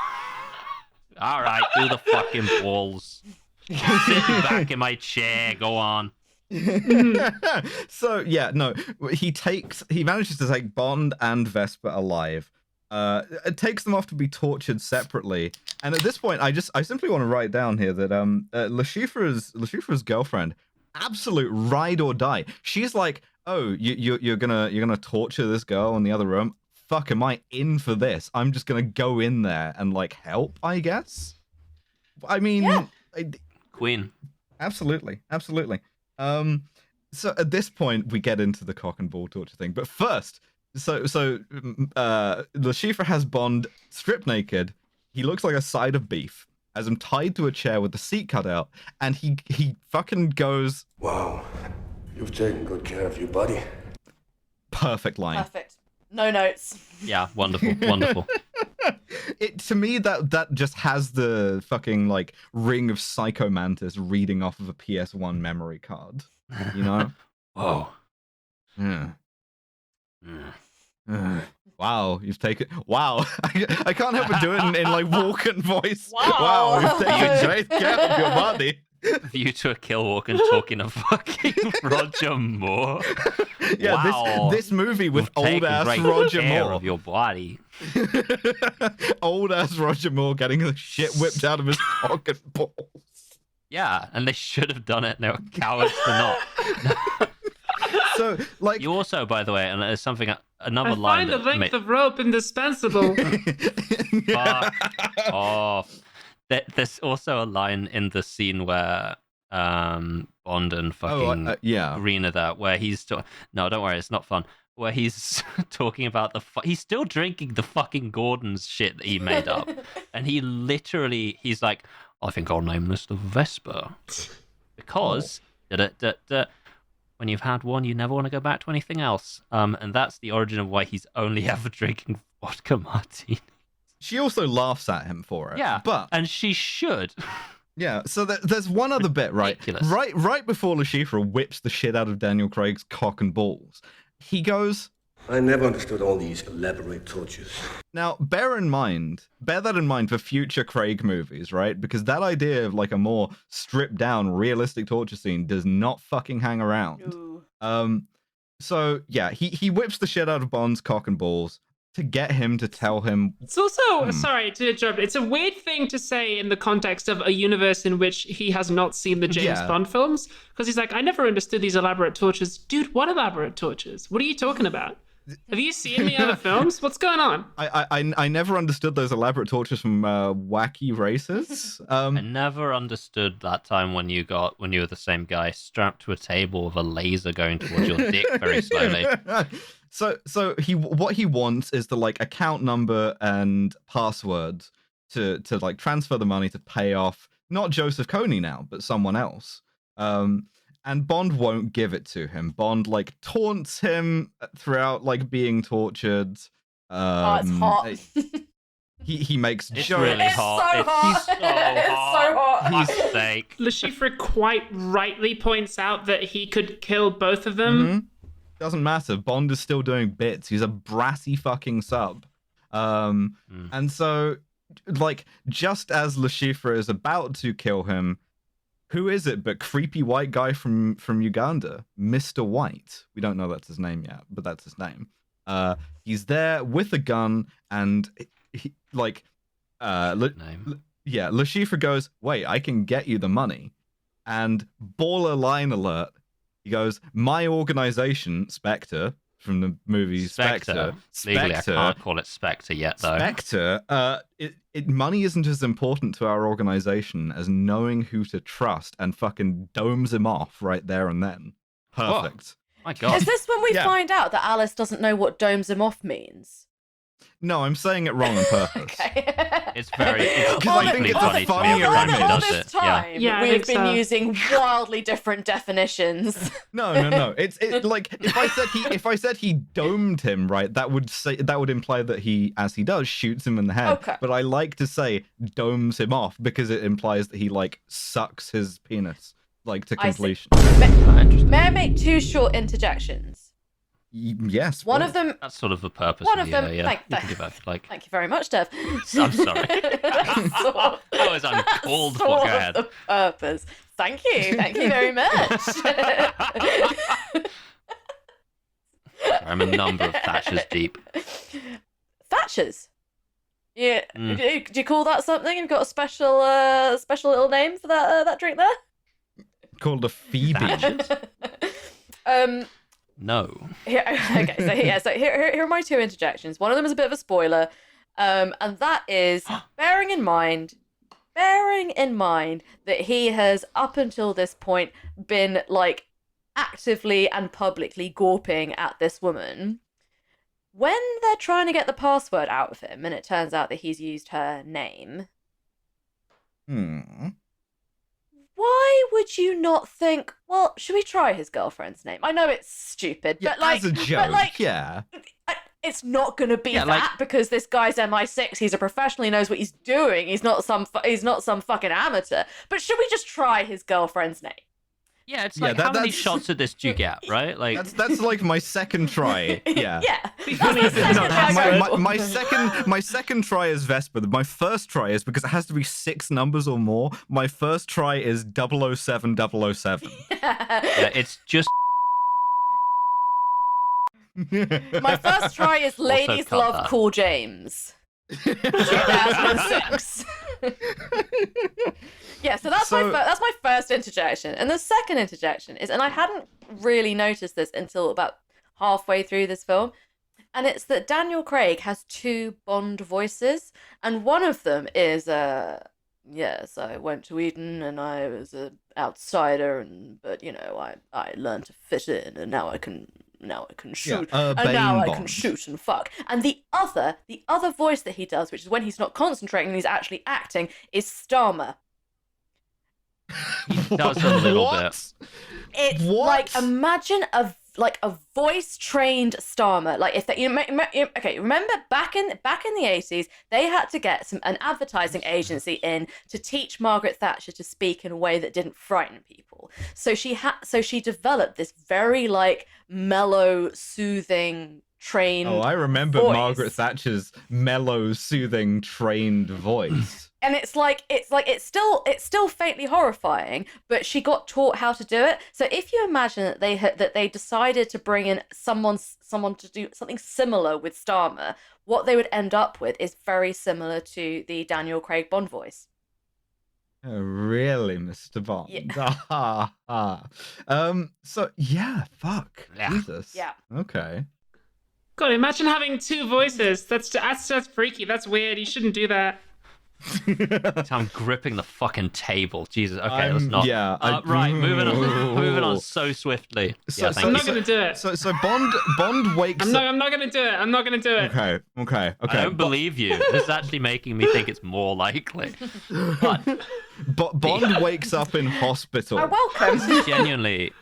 All right, do the fucking balls. Sitting back in my chair. Go on. So yeah, no, he manages to take Bond and Vesper alive. It takes them off to be tortured separately, and at this point, I simply want to write down here that Le Chiffre's girlfriend, absolute ride or die. She's like, oh, you're gonna torture this girl in the other room. Fuck, am I in for this? I'm just gonna go in there and like help, I guess. I mean, yeah. Queen. Absolutely. So at this point, we get into the cock and ball torture thing. But first, Le Chiffre has Bond stripped naked. He looks like a side of beef, has him tied to a chair with the seat cut out, and he fucking goes, Wow, you've taken good care of your body. Perfect line. Perfect. No notes. Yeah, wonderful, wonderful. To me, that just has the fucking like ring of Psycho Mantis reading off of a PS1 memory card. You know? Whoa. Yeah. Wow, you've taken. Wow, I can't help but do it in like Walken voice. Wow, you've taken great care of your body. View to a kill walk and talking to fucking Roger Moore. Yeah, wow. this movie with old ass Roger Moore of your body. Old ass Roger Moore getting the shit whipped out of his pocket balls. Yeah, and they should have done it. And they were cowards for not. So, like, you also, by the way, and there's something another I line. Find the length of rope indispensable. Fuck off. There's also a line in the scene where Bond and fucking Green are there, where he's no, don't worry, it's not fun. Where he's talking about he's still drinking the fucking Gordon's shit that he made up, and he's like, I think I'll name this the Vesper because when you've had one, you never want to go back to anything else. And that's the origin of why he's only ever drinking vodka martini. She also laughs at him for it. Yeah, and she should. Yeah, so there's one other bit, right? Right before Le Chiffre whips the shit out of Daniel Craig's cock and balls, he goes, I never understood all these elaborate tortures. Now, bear that in mind for future Craig movies, right? Because that idea of like a more stripped down, realistic torture scene does not fucking hang around. Ooh. So yeah, he whips the shit out of Bond's cock and balls to get him to tell him. It's also, sorry to interrupt, it's a weird thing to say in the context of a universe in which he has not seen the James Bond films, because he's like, I never understood these elaborate tortures. Dude, what elaborate tortures? What are you talking about? Have you seen the other films? What's going on? I never understood those elaborate tortures from wacky races. I never understood that time when you were the same guy strapped to a table with a laser going towards your dick very slowly. So what he wants is the like account number and password to like transfer the money to pay off not Joseph Kony now, but someone else. And Bond won't give it to him. Bond like taunts him throughout like being tortured. It's hot. He makes it's jokes. Really hot. So hot. He's fake. Le Chiffre quite rightly points out that he could kill both of them. Mm-hmm. Doesn't matter. Bond is still doing bits. He's a brassy fucking sub. And so like just as Le Chiffre is about to kill him, who is it but creepy white guy from Uganda, Mr. White? We don't know that's his name yet, but that's his name. He's there with a gun, and he like Le Chiffre goes, wait, I can get you the money. And baller line alert, he goes, my organization, Spectre, from the movie Spectre. Legally, I can't call it Spectre yet, though. Spectre, money isn't as important to our organization as knowing who to trust, and fucking domes him off right there and then. Perfect. Oh, my God. Is this when we find out that Alice doesn't know what domes him off means? No, I'm saying it wrong on purpose. Okay. It's very I think it's funny a to funny me every time he all does this it. time, Yeah, I we've think been so. using wildly different definitions. No. It's like if I said he domed him, right, that would imply that he, as he does, shoots him in the head. Okay. But I like to say domes him off because it implies that he like sucks his penis like to completion. May I make 2 short interjections? Yes. One of them. That's sort of the purpose. One of of the, them. yeah. Thank you very much, Dev. I'm sorry. That was uncalled for. Go ahead. The purpose. Thank you. Thank you very much. I'm a number of Thatchers deep. Thatchers. Yeah. Do you call that something? You've got a special little name for that drink there? Called a Phoebe. No. So here are my 2 interjections. One of them is a bit of a spoiler, and that is bearing in mind that he has up until this point been like actively and publicly gawping at this woman. When they're trying to get the password out of him, and it turns out that he's used her name. Why would you not think, well, should we try his girlfriend's name? I know it's stupid, but like, as a joke, it's not going to be that because this guy's MI6. He's a professional. He knows what he's doing. He's not some fucking amateur. But should we just try his girlfriend's name? Yeah, it's like how many shots of this do you get, right? Like that's like my second try. Yeah. Yeah. My second try is Vesper. My first try is because it has to be 6 numbers or more. My first try is 007 007. Yeah, it's just. My first try is Ladies Love that. Cool James. 2006. Yeah, so that's my first interjection. And the second interjection is, and I hadn't really noticed this until about halfway through this film, and it's that Daniel Craig has 2 Bond voices, and one of them is yes, I went to Eden and I was an outsider, but you know, I learned to fit in, and now I can shoot, and now I can shoot and fuck. And the other voice that he does, which is when he's not concentrating and he's actually acting, is Starmer. He does a little bit. It's like, imagine a voice trained Starmer. Like if they, remember back in the 80s, they had to get an advertising agency in to teach Margaret Thatcher to speak in a way that didn't frighten people. So she developed this very like mellow, soothing, trained. Oh, I remember voice. Margaret Thatcher's mellow, soothing, trained voice. And it's still faintly horrifying, but she got taught how to do it. So if you imagine that they decided to bring in someone to do something similar with Starmer, what they would end up with is very similar to the Daniel Craig Bond voice. Oh, really, Mr. Bond? Yeah. So yeah, fuck. Yeah. Jesus. Yeah. Okay. God, imagine having 2 voices. That's freaky. That's weird. You shouldn't do that. I'm gripping the fucking table. Jesus. Okay, let's not. Yeah. Right, moving on so swiftly. I'm not going to do it. So Bond wakes I'm not going to do it. I'm not going to do it. Okay. I don't believe you. This is actually making me think it's more likely. But Bond wakes up in hospital. Welcome. Genuinely,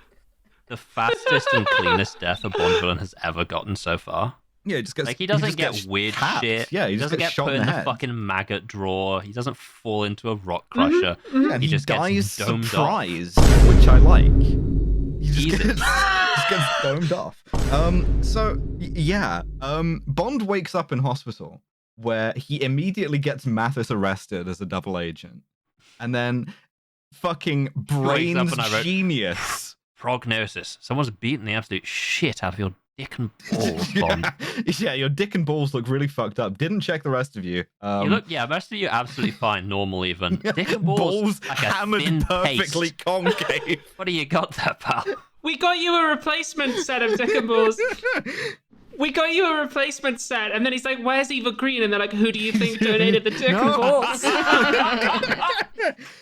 the fastest and cleanest death a Bond villain has ever gotten so far. Yeah, he just gets. Like he doesn't just get gets weird tapped. shit. Yeah, he just doesn't gets get shot put in the the head. fucking maggot drawer. He doesn't fall into a rock crusher. Yeah, and he just dies gets domed surprise, which I like. He just gets domed off. Bond wakes up in hospital where he immediately gets Mathis arrested as a double agent, and then fucking brains Wakes up and I wrote, genius. Prognosis. Someone's beaten the absolute shit out of your dick and balls, Bond. Yeah, your dick and balls look really fucked up. Didn't check the rest of you. Most of you absolutely fine, normal even. Dick and balls like a hammered thin perfectly paste. concave. What do you got there, pal? We got you a replacement set of dick and balls. We got you a replacement set, and then he's like, "Where's Eva Green?" And they're like, "Who do you think donated the dick and balls?"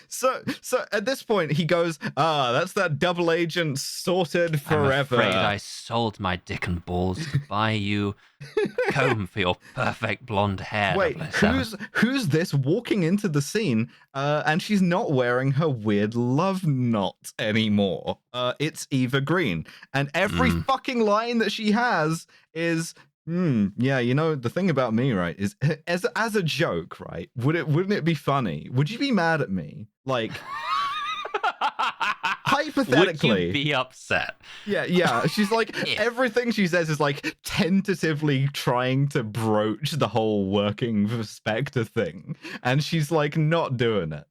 So at this point, he goes, that's that double agent sorted forever. I'm afraid I sold my dick and balls to buy you a comb for your perfect blonde hair. Wait, 007. who's this walking into the scene? And she's not wearing her weird love knot anymore. It's Eva Green, and every fucking line that she has is, yeah, you know, the thing about me, right, is as a joke, right? Wouldn't it be funny? Would you be mad at me? Like, hypothetically. Would you be upset? Yeah. She's like, everything she says is like tentatively trying to broach the whole working for Spectre thing. And she's like not doing it.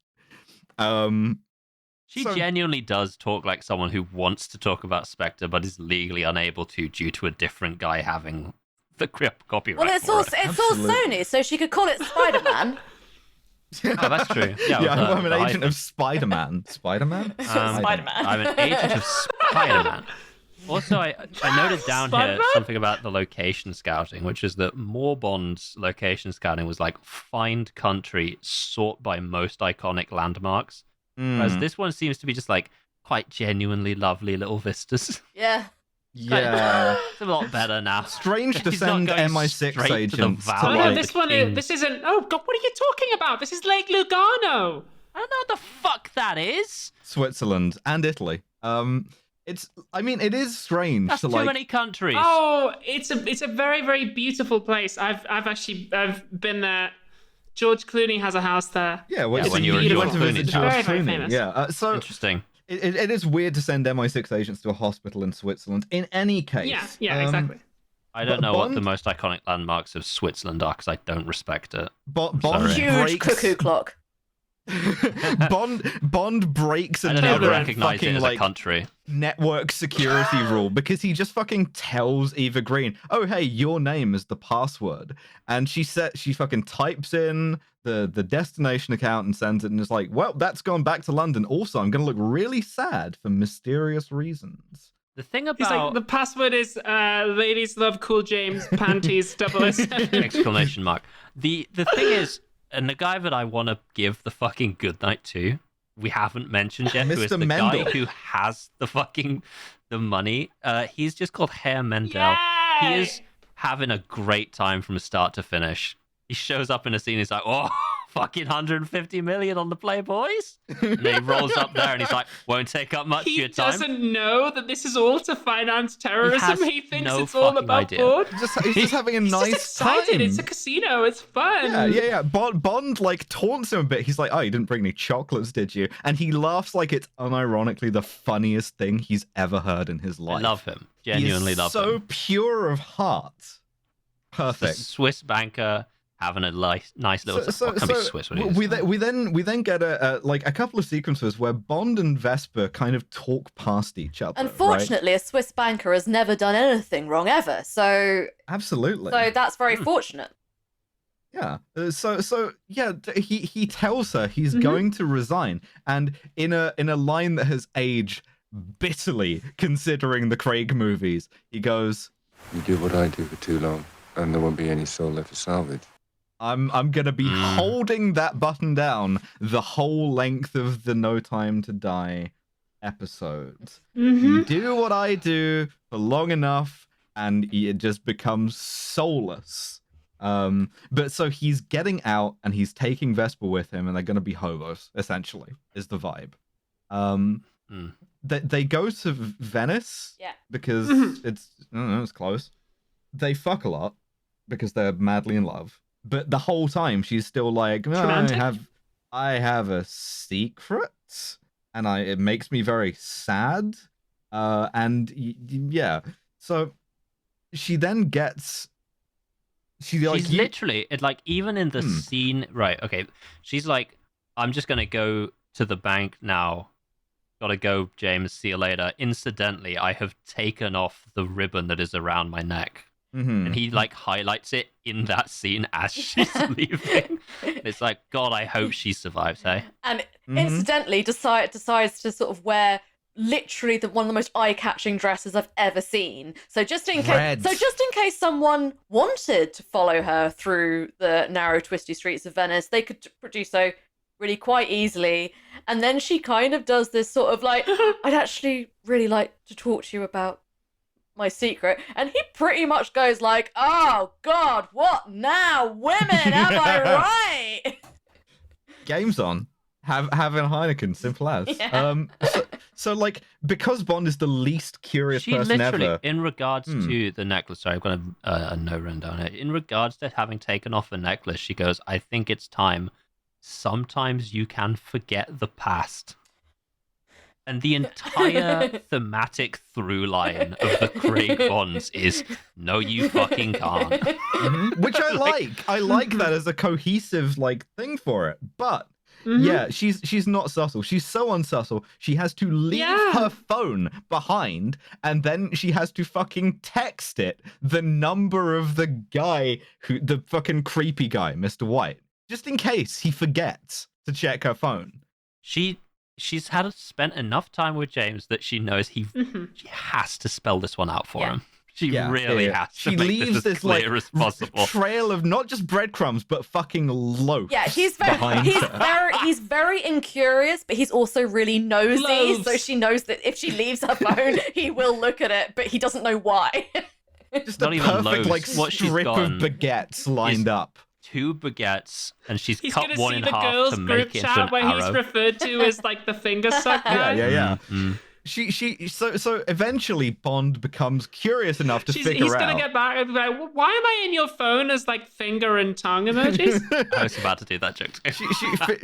She genuinely does talk like someone who wants to talk about Spectre, but is legally unable to due to a different guy having the copyright. Well, it's all Sony, so she could call it Spider-Man. Oh, that's true. Yeah, I'm an agent of Spider-Man. Spider-Man? Spider-Man. I'm an agent of Spider-Man. Also, I noted down here something about the location scouting, which is that more Bond's location scouting was like find country, sort by most iconic landmarks. Whereas this one seems to be just like quite genuinely lovely little vistas. Yeah. Yeah. It's a lot better now. Strange to send MI6 agents to like... This isn't... Oh, God, what are you talking about? This is Lake Lugano. I don't know what the fuck that is. Switzerland and Italy. It is strange. That's to, too many countries. Oh, it's a very, very beautiful place. I've been there. George Clooney has a house there. Yeah, when you went to visit George very, very Clooney. famous. Yeah, so interesting. It is weird to send MI6 agents to a hospital in Switzerland. In any case, yeah, exactly. I don't know what the most iconic landmarks of Switzerland are because I don't respect it. Huge cuckoo clock. Bond breaks I don't even another recognize it as a country. network security rule because he just fucking tells Eva Green, "Oh hey, your name is the password," and she fucking types in the destination account and sends it, and is like, "Well, that's gone back to London. Also, I'm gonna look really sad for mysterious reasons." The thing about He's like, the password is ladies love cool James panties 007. exclamation mark. The thing is, and the guy that I want to give the fucking good night to, we haven't mentioned yet, who is Mr. the Mendel. guy who has the money. He's just called Herr Mendel. Yay! He is having a great time from start to finish. He shows up in a scene, he's like, "Oh, fucking 150 million on the Playboys," and then he rolls up there and he's like, "Won't take up much of He your time." doesn't know that this is all to finance terrorism. He thinks no it's all fucking about idea. Bond. He's just having a He's nice just excited. time. It's a casino. It's fun. Yeah. Bond like taunts him a bit. He's like, "Oh, you didn't bring any chocolates, did you?" And he laughs like it's unironically the funniest thing he's ever heard in his life. I love him. Genuinely love him. So pure of heart. Perfect. The Swiss banker having a nice little. Well, can't be Swiss. What it is. We then get a couple of sequences where Bond and Vesper kind of talk past each other. Unfortunately, a Swiss banker has never done anything wrong ever. So absolutely. So that's very fortunate. Yeah. He tells her he's going to resign, and in a line that has aged bitterly considering the Craig movies, he goes, "You do what I do for too long, and there won't be any soul left to salvage." I'm gonna be holding that button down the whole length of the No Time to Die episodes. You do what I do for long enough, and it just becomes soulless. But so he's getting out, and he's taking Vesper with him, and they're gonna be hobos. Essentially, is the vibe. They go to Venice, because it's close. They fuck a lot because they're madly in love. But the whole time she's still like, "No, I have a secret, and it makes me very sad." So she then gets. She's literally even in the scene, right? Okay, she's like, "I'm just gonna go to the bank now, gotta go, James. See you later. Incidentally, I have taken off the ribbon that is around my neck. And he like highlights it in that scene as she's leaving. It's like, God, I hope she survives, hey? And incidentally decides to sort of wear literally one of the most eye-catching dresses I've ever seen. So just in case someone wanted to follow her through the narrow, twisty streets of Venice, they could do so really quite easily. And then she kind of does this sort of like, I'd actually really like to talk to you about my secret. And he pretty much goes like, oh God, what now? Women, am I right? Game's on. Having a Heineken, simple as. Yeah. So like, because Bond is the least curious person ever. In regards to the necklace, sorry, I've got a note written down here. In regards to having taken off the necklace, she goes, I think it's time. Sometimes you can forget the past. And the entire thematic through line of the Craig Bonds is, no, you fucking can't. Which I like. I like that as a cohesive like thing for it. But yeah, she's not subtle. She's so unsubtle. She has to leave her phone behind, and then she has to fucking text it the number of the guy the fucking creepy guy, Mr. White, just in case he forgets to check her phone. She's spent enough time with James that she knows she has to spell this one out for him. She really has to She make leaves this as clear like as possible. trail of not just breadcrumbs but fucking loaf. Yeah, he's very incurious, but he's also really nosy. Loaves. So she knows that if she leaves her phone, he will look at it, but he doesn't know why. Just Not a even perfect loaves. like What she's strip of done baguettes lined up. 2 baguettes, and she's He's cut gonna one see in the half girls' to group make it into chat an where he's arrow. referred to as like the finger suck guy. Yeah. So eventually Bond becomes curious enough to figure He's out. gonna get back and be like, why am I in your phone as like finger and tongue emojis? I was about to do that joke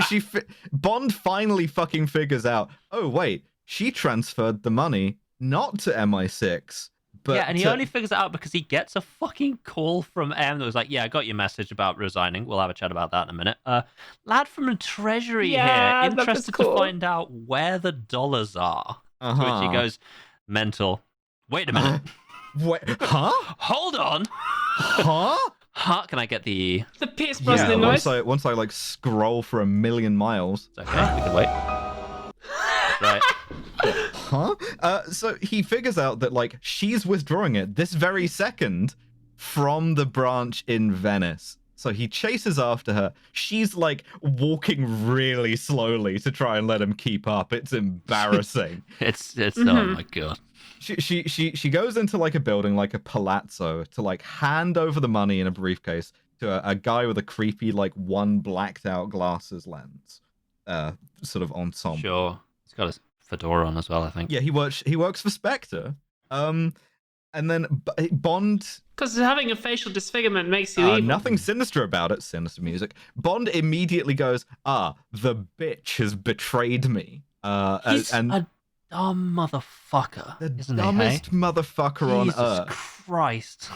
too. Bond finally fucking figures out, oh wait, she transferred the money not to MI6, but yeah, and he only figures it out because he gets a fucking call from M that was like, yeah, I got your message about resigning. We'll have a chat about that in a minute. Lad from the Treasury here, interested to find out where the dollars are. To which he goes, mental. Wait a minute. Wait, huh? Hold on. Huh? Can I get the Pierce Brosnan noise? Once I like scroll for 1,000,000 miles. It's okay, we can wait. Right. Huh? So he figures out that like she's withdrawing it this very second from the branch in Venice. So he chases after her. She's like walking really slowly to try and let him keep up. It's embarrassing. it's oh my God. She goes into like a building, like a palazzo, to like hand over the money in a briefcase to a guy with a creepy like one blacked out glasses lens, sort of ensemble. Sure, he's got a fedora on as well, I think. Yeah, he works for Spectre. And then Bond, because having a facial disfigurement makes you evil. Nothing sinister about it. Sinister music. Bond immediately goes, the bitch has betrayed me. He's and a dumb motherfucker, the isn't dumbest he? motherfucker on Jesus earth. Christ.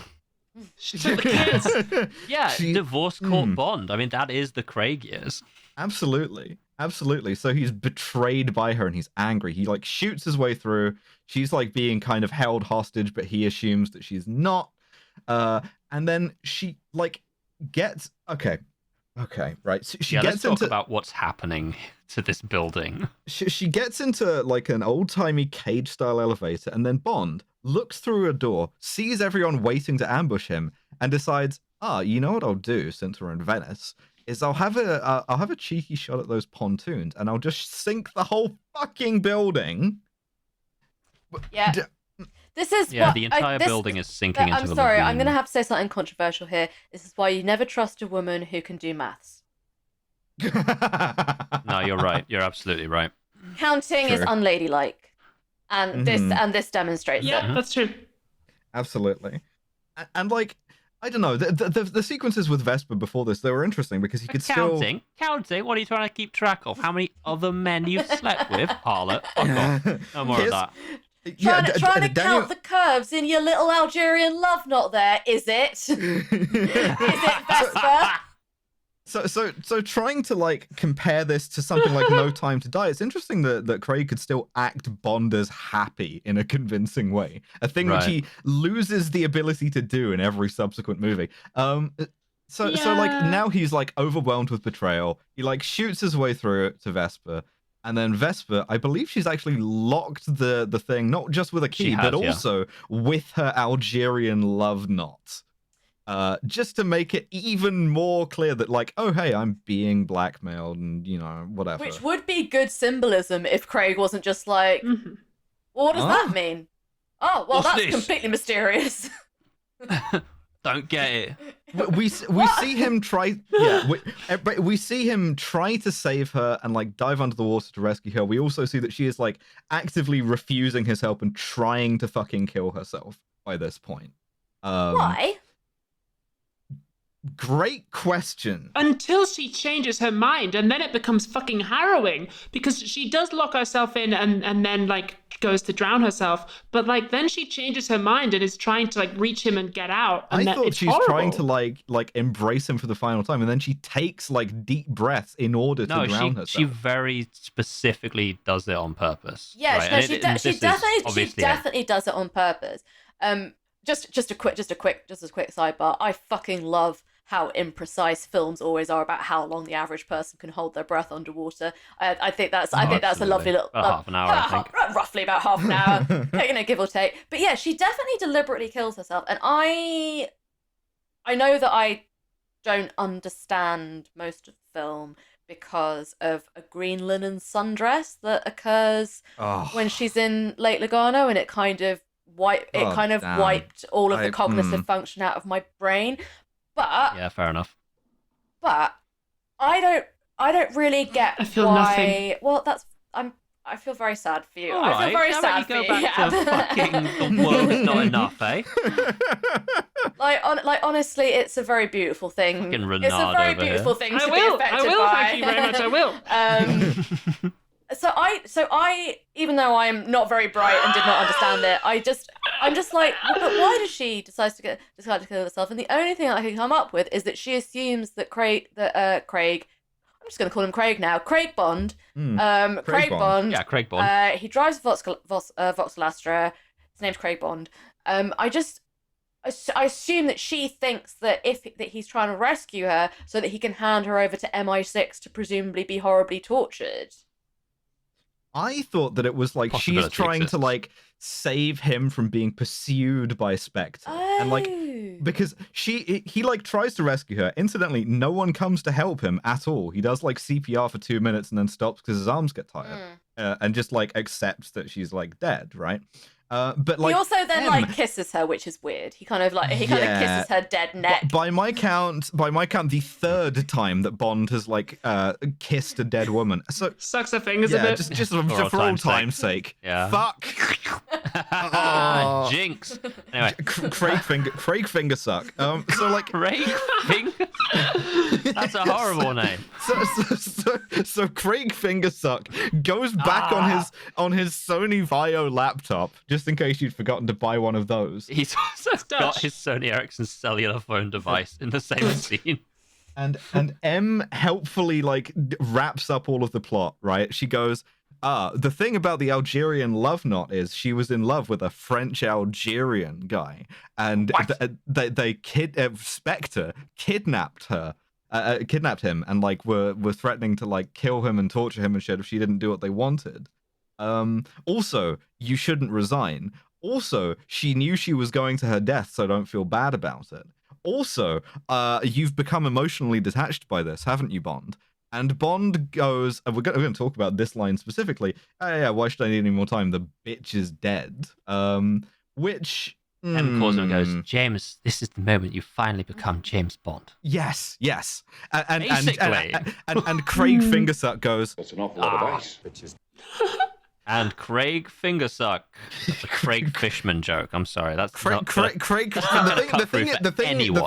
She took the kids. Yeah, divorce court Bond. I mean, that is the Craig years. Absolutely. So he's betrayed by her and he's angry. He like shoots his way through. She's like being kind of held hostage, but he assumes that she's not. And then she like gets okay, right. So she let's gets talk into about what's happening to this building. She gets into like an old-timey cage-style elevator, and then Bond looks through a door, sees everyone waiting to ambush him, and decides, you know what I'll do since we're in Venice is I'll have a cheeky shot at those pontoons, and I'll just sink the whole fucking building. Yeah. This is the entire building is sinking into the I'm sorry, lagoon. I'm going to have to say something controversial here. This is why you never trust a woman who can do maths. No, you're right. You're absolutely right. Counting is unladylike. And this demonstrates it. Yeah, that's true. Absolutely. And like, I don't know, the sequences with Vesper before this, they were interesting because he could Counting? What are you trying to keep track of? How many other men you've slept with? Harlot. Fuck off. No more of that. Trying to count the curves in your little Algerian love knot there, is it? Is it, Vesper? So trying to like compare this to something like No Time to Die, it's interesting that Craig could still act Bond as happy in a convincing way, a thing which he loses the ability to do in every subsequent movie. So like now he's like overwhelmed with betrayal. He like shoots his way through it to Vesper, and then Vesper, I believe she's actually locked the thing not just with a key, but also with her Algerian love knot. Just to make it even more clear that, like, oh, hey, I'm being blackmailed and, you know, whatever. Which would be good symbolism if Craig wasn't just like, well, what does that mean? Oh, well, that's completely mysterious. Don't get it. We see him try. Yeah, we see him try to save her and like dive under the water to rescue her. We also see that she is like actively refusing his help and trying to fucking kill herself by this point. Why? Great question. Until she changes her mind, and then it becomes fucking harrowing because she does lock herself in and then like goes to drown herself, but like then she changes her mind and is trying to like reach him and get out. And I thought it's she's horrible. trying to like embrace him for the final time, and then she takes like deep breaths in order to drown herself. She very specifically does it on purpose. Yeah, right? no, she definitely does it on purpose. Just a quick sidebar. I fucking love how imprecise films always are about how long the average person can hold their breath underwater. I think that's a lovely little half an hour. I think roughly about half an hour, give or take. But yeah, she definitely deliberately kills herself, and I know that I don't understand most of the film because of a green linen sundress that occurs when she's in Lake Lugano, and it kind of wiped all of the cognitive function out of my brain. But yeah, fair enough. But I don't really get why. Well, I feel very sad for you. I feel very sad for you. Back to fucking the world's not enough, eh? Honestly, it's a very beautiful thing. Fucking Renard it's a very beautiful thing to be affected by. Thank you very much. I will. So I, even though I am not very bright and did not understand it, I'm just like, but why does she decide to kill herself? And the only thing I can come up with is that she assumes that Craig, I'm just going to call him Craig now, Craig Bond, Craig Bond. Yeah, Craig Bond. He drives Vauxhall Astra. His name's Craig Bond. I assume that she thinks that that he's trying to rescue her so that he can hand her over to MI6 to presumably be horribly tortured. I thought that it was like she's trying to like save him from being pursued by Spectre. And like because he like tries to rescue her. Incidentally, no one comes to help him at all. He does like CPR for 2 minutes and then stops because his arms get tired. And just like accepts that she's like dead, right? But like he also then like kisses her, which is weird. He kind of kisses her dead neck. By my count, the third time that Bond has like kissed a dead woman. So sucks her fingers a bit. Just for all time's sake. Yeah. Fuck. Jinx. Anyway, Craig finger suck. So like Craig finger. That's a horrible name. So Craig Fingersuck goes back on his Sony Vaio laptop, just in case you'd forgotten to buy one of those. He's also got his Sony Ericsson cellular phone device in the same scene. And M helpfully like wraps up all of the plot, right? She goes, the thing about the Algerian love knot is she was in love with a French Algerian guy, and Spectre kidnapped him and like were threatening to like kill him and torture him and shit if she didn't do what they wanted. Also, you shouldn't resign. Also, she knew she was going to her death, so don't feel bad about it. Also, you've become emotionally detached by this, haven't you, Bond? And Bond goes, and we're going to talk about this line specifically. Yeah, why should I need any more time? The bitch is dead. Which... M calls him and goes, James, this is the moment you finally become James Bond. Yes. And Craig Fingersuck goes, that's an awful lot of ice, bitches. And Craig Fingersuck. That's a Craig Fishman joke. I'm sorry. That's Craig. The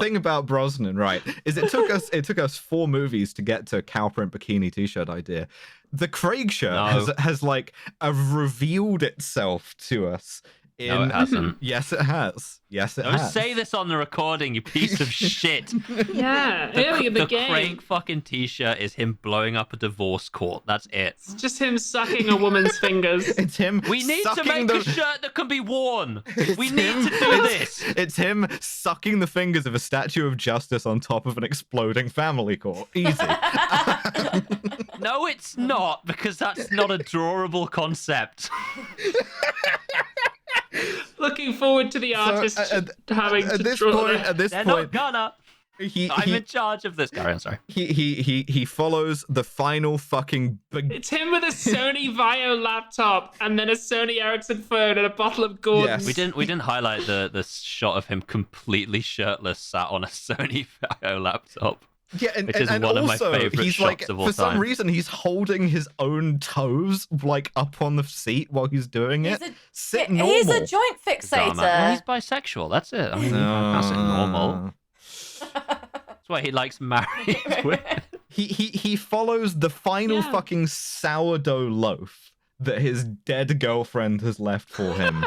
thing about Brosnan, right, is it took us 4 movies to get to cow print bikini t-shirt idea. The Craig shirt has like revealed itself to us No, it hasn't. Yes, it has. Yes, it Don't has. say this on the recording, you piece of shit. Yeah, early in the game. Craig fucking t-shirt is him blowing up a divorce court. That's it. It's just him sucking a woman's fingers. It's him. We need to sucking make a shirt that can be worn. We need to do this. It's him sucking the fingers of a statue of justice on top of an exploding family court. Easy. No, it's not, because that's not a drawable concept. Looking forward to the artist having to draw that. At this They're point, not gonna. I'm in charge of this. Carry on, sorry. He follows the final fucking. It's him with a Sony Vaio laptop and then a Sony Ericsson phone and a bottle of Gordon. Yes. We didn't highlight the shot of him completely shirtless, sat on a Sony Vaio laptop. Yeah, which is one of my favorite he's shots like, of all for some time. reason, he's holding his own toes like up on the seat while he's doing it. Sit normal. He's a joint fixator. Well, he's bisexual. That's it. I mean, that's it normal. That's why he likes married women. He follows the final fucking sourdough loaf that his dead girlfriend has left for him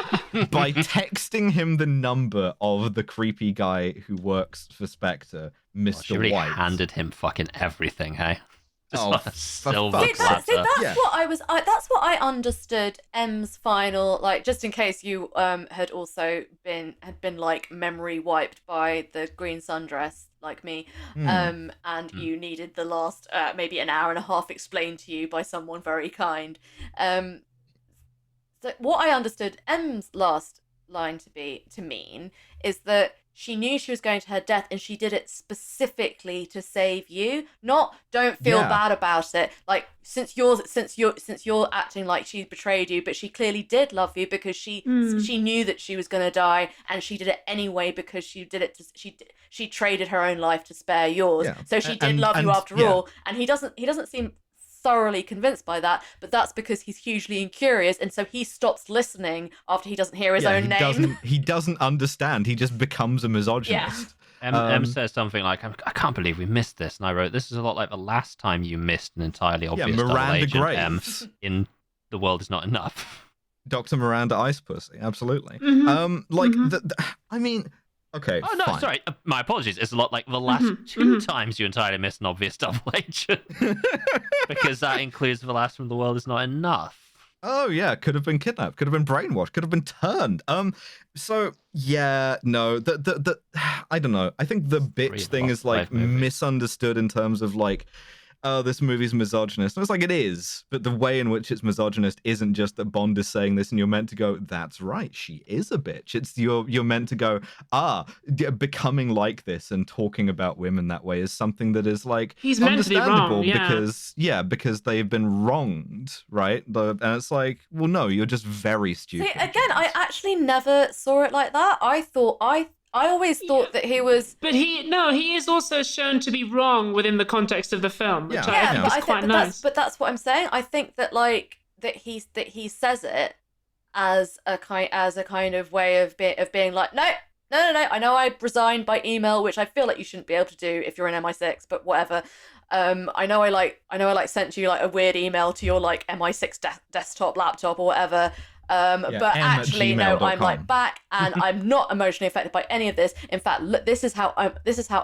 by texting him the number of the creepy guy who works for Spectre, Mr. She really White. handed him fucking everything, hey? Just Oh, on a silver See, that's platter. what I was. That's what I understood. M's final, like, just in case you had also been like memory wiped by the green sundress, like me, and you needed the last maybe an hour and a half explained to you by someone very kind. So what I understood M's last line to mean is that she knew she was going to her death and she did it specifically to save you. Not don't feel bad about it. Like since you're acting like she's betrayed you, but she clearly did love you because she knew that she was going to die and she did it anyway because she did it she traded her own life to spare yours. Yeah. So she did love you after all. And he doesn't seem thoroughly convinced by that, but that's because he's hugely incurious, and so he stops listening after he doesn't hear his own name. He doesn't understand. He just becomes a misogynist. M says something like, I can't believe we missed this. And I wrote, this is a lot like the last time you missed an entirely obvious Miranda double agent Graves. in The World Is Not Enough. Dr. Miranda Ice Pussy, absolutely. I mean, okay, oh, no, fine. sorry. My apologies. It's a lot like the last two times you entirely missed an obvious double agent. Because that includes the last one, The World Is Not Enough. Oh, yeah, could have been kidnapped, could have been brainwashed, could have been turned. So, yeah, no, I don't know. I think the bitch thing is, like, misunderstood in terms of, like, oh, this movie's misogynist. And it's like, it is, but the way in which it's misogynist isn't just that Bond is saying this and you're meant to go, that's right, she is a bitch. It's you're meant to go, becoming like this and talking about women that way is something that is, like, he's meant to be wrong, because they've been wronged, right? And it's like, well, no, you're just very stupid. See, again, I actually never saw it like that. I always thought that he was... But he is also shown to be wrong within the context of the film, which I think is quite nice. But that's what I'm saying. I think that, like, that he says it as a kind of way of being like, no, I know I resigned by email, which I feel like you shouldn't be able to do if you're an MI6, but whatever. I know I sent you, like, a weird email to your, like, MI6 desktop laptop or whatever. But actually, no, I'm, like, back, and I'm not emotionally affected by any of this. In fact, this is how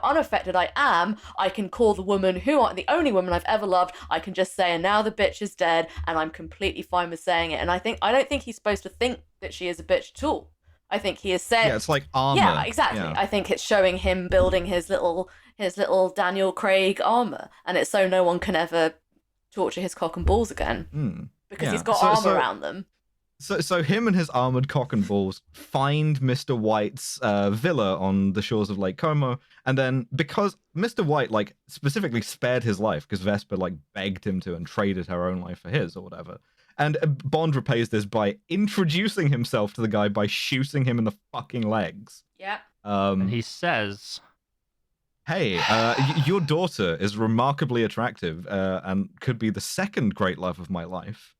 unaffected I am. I can call the the only woman I've ever loved. I can just say, and now the bitch is dead, and I'm completely fine with saying it. And I don't think he's supposed to think that she is a bitch at all. I think he has said, yeah, it's like armor. Yeah, exactly. Yeah. I think it's showing him building his little Daniel Craig armor, and it's so no one can ever torture his cock and balls again because he's got armor around them. So him and his armored cock and balls find Mr. White's villa on the shores of Lake Como, and then because Mr. White, like, specifically spared his life because Vesper, like, begged him to and traded her own life for his or whatever, and Bond repays this by introducing himself to the guy by shooting him in the fucking legs. Yeah. And he says, hey, your daughter is remarkably attractive and could be the second great love of my life.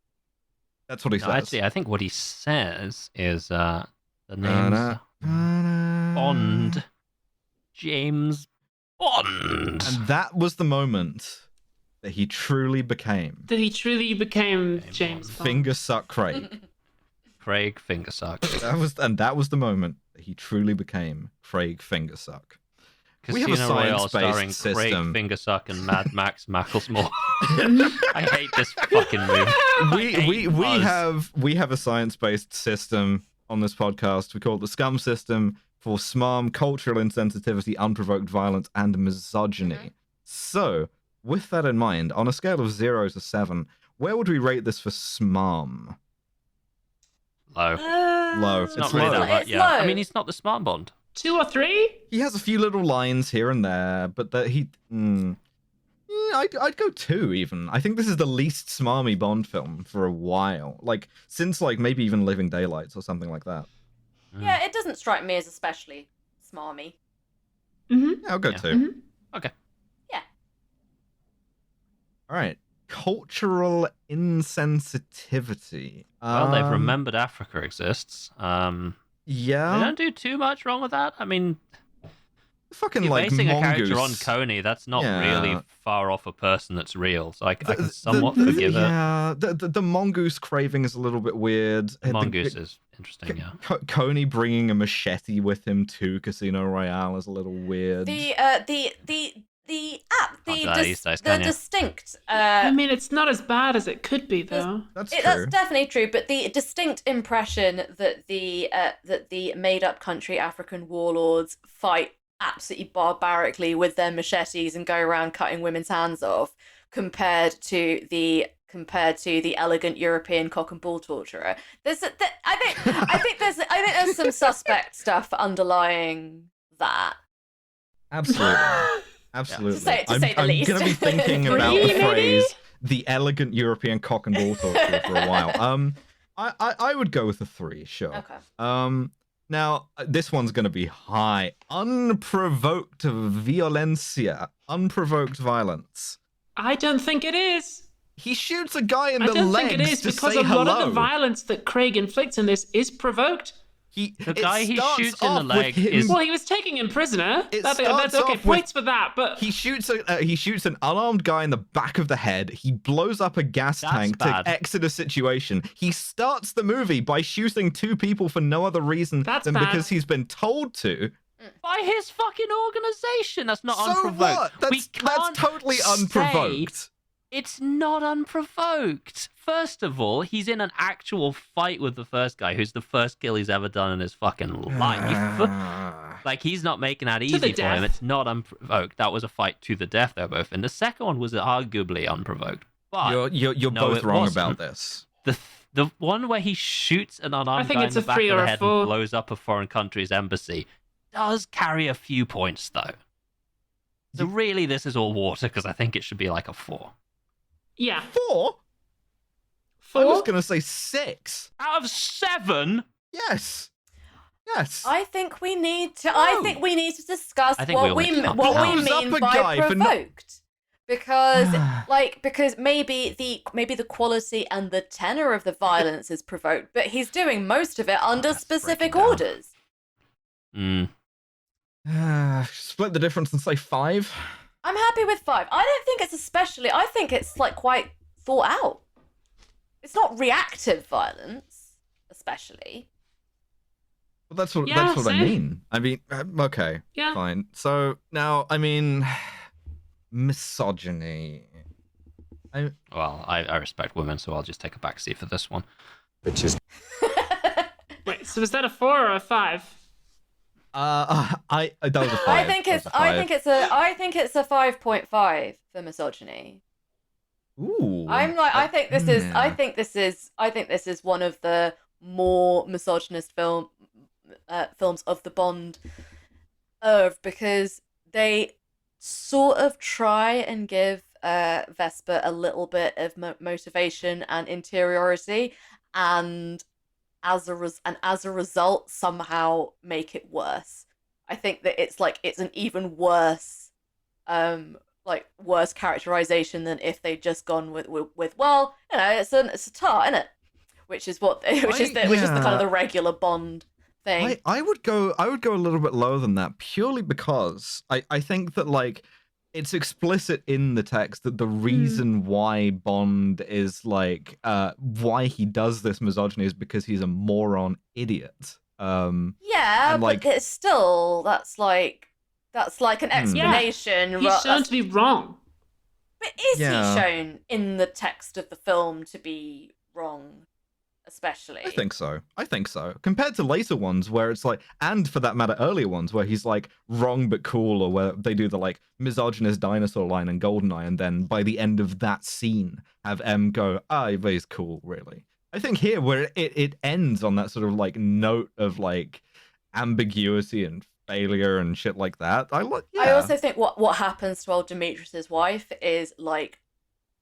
That's what he says. Actually, I think what he says is the name's Bond. James Bond. And that was the moment that he truly became. James Bond. Finger suck Craig. Craig Fingersuck. That was the moment that he truly became Craig Fingersuck. We have a Casino Royale starring science-based system. Craig Fingersuck and Mad Max Macklemore. I hate this fucking movie. We have a science-based system on this podcast. We call it the SCUM system for SMARM, cultural insensitivity, unprovoked violence, and misogyny. So, with that in mind, on a scale of 0 to 7, where would we rate this for SMARM? Low. Low. It's not really low. that much. It's Yeah. low. I mean, he's not the smart Bond. 2 or 3? He has a few little lines here and there, but I'd go 2 even. I think this is the least smarmy Bond film for a while. Like, since maybe even Living Daylights or something like that. Yeah, it doesn't strike me as especially smarmy. Mm-hmm. Yeah, I'll go 2. Mm-hmm. Okay. Yeah. All right. Cultural insensitivity. Well, they've remembered Africa exists. Yeah. They don't do too much wrong with that. I mean, fucking you're basing a mongoose. character on Kony. That's not really far off a person that's real. So I can somewhat forgive it. Yeah, the mongoose craving is a little bit weird. The mongoose is interesting, yeah. Kony bringing a machete with him to Casino Royale is a little weird. Distinct. I mean, it's not as bad as it could be, though. That's true. That's definitely true. But the distinct impression that the made-up country African warlords fight absolutely barbarically with their machetes and go around cutting women's hands off, compared to the elegant European cock and bull torturer. I think there's some suspect stuff underlying that. Absolutely. Absolutely. To say the least. I'm going to be thinking about the phrase "the elegant European cock and bull torture" for a while. I would go with a 3, sure. Okay. Now this one's going to be high. Unprovoked violencia, unprovoked violence. I don't think it is. He shoots a guy in the legs. I don't think it is, because a lot of the violence that Craig inflicts in this is provoked. The guy he shoots in the leg is... Well, he was taking him prisoner. That's okay, points for that, but... He shoots an unarmed guy in the back of the head. He blows up a gas tank to exit a situation. He starts the movie by shooting 2 people for no other reason than because he's been told to. By his fucking organization. That's not So unprovoked. what? That's totally unprovoked. It's not unprovoked. First of all, he's in an actual fight with the first guy, who's the first kill he's ever done in his fucking life. Like, he's not making that easy for him. It's not unprovoked. That was a fight to the death, they're both. And the second one was arguably unprovoked. But you're both wrong about this. The one where he shoots an unarmed guy in the back of the head and blows up a foreign country's embassy does carry a few points, though. So really, this is all water, because I think it should be like a 4. Yeah. 4? I was going to say 6. Out of 7? Yes. I think we need to discuss what we mean by provoked. Because maybe the quality and the tenor of the violence is provoked, but he's doing most of it under specific orders. Split the difference and say 5. I'm happy with 5. I don't think it's I think it's quite thought out. It's not reactive violence, especially. Well, that's what I mean. I mean, okay, fine. So now, I mean, misogyny. I respect women, so I'll just take a backseat for this one. Bitches. Wait, so is that a 4 or a 5? That was a 5. I think it's a 5.5 for misogyny. Ooh. I think this is one of the more misogynist films of the Bond oeuvre, because they sort of try and give Vesper a little bit of motivation and interiority, and as a result somehow make it worse. I think that it's an even worse worse characterization than if they'd just gone with well, you know, it's a tar, isn't it? Which is the kind of the regular Bond thing. I would go a little bit lower than that, purely because I think that it's explicit in the text that the reason why Bond is like why he does this misogyny is because he's a moron idiot. Yeah, but it's still that's like an explanation. Yeah, he's shown to be wrong. But is he shown in the text of the film to be wrong? Especially, I think so. Compared to later ones where it's like, and for that matter, earlier ones where he's like wrong but cool, or where they do the like misogynist dinosaur line in Goldeneye, and then by the end of that scene have M go, but he's cool, really. I think here where it ends on that sort of like note of like ambiguity and failure and shit like that. I also think what happens to old Demetrius's wife is like.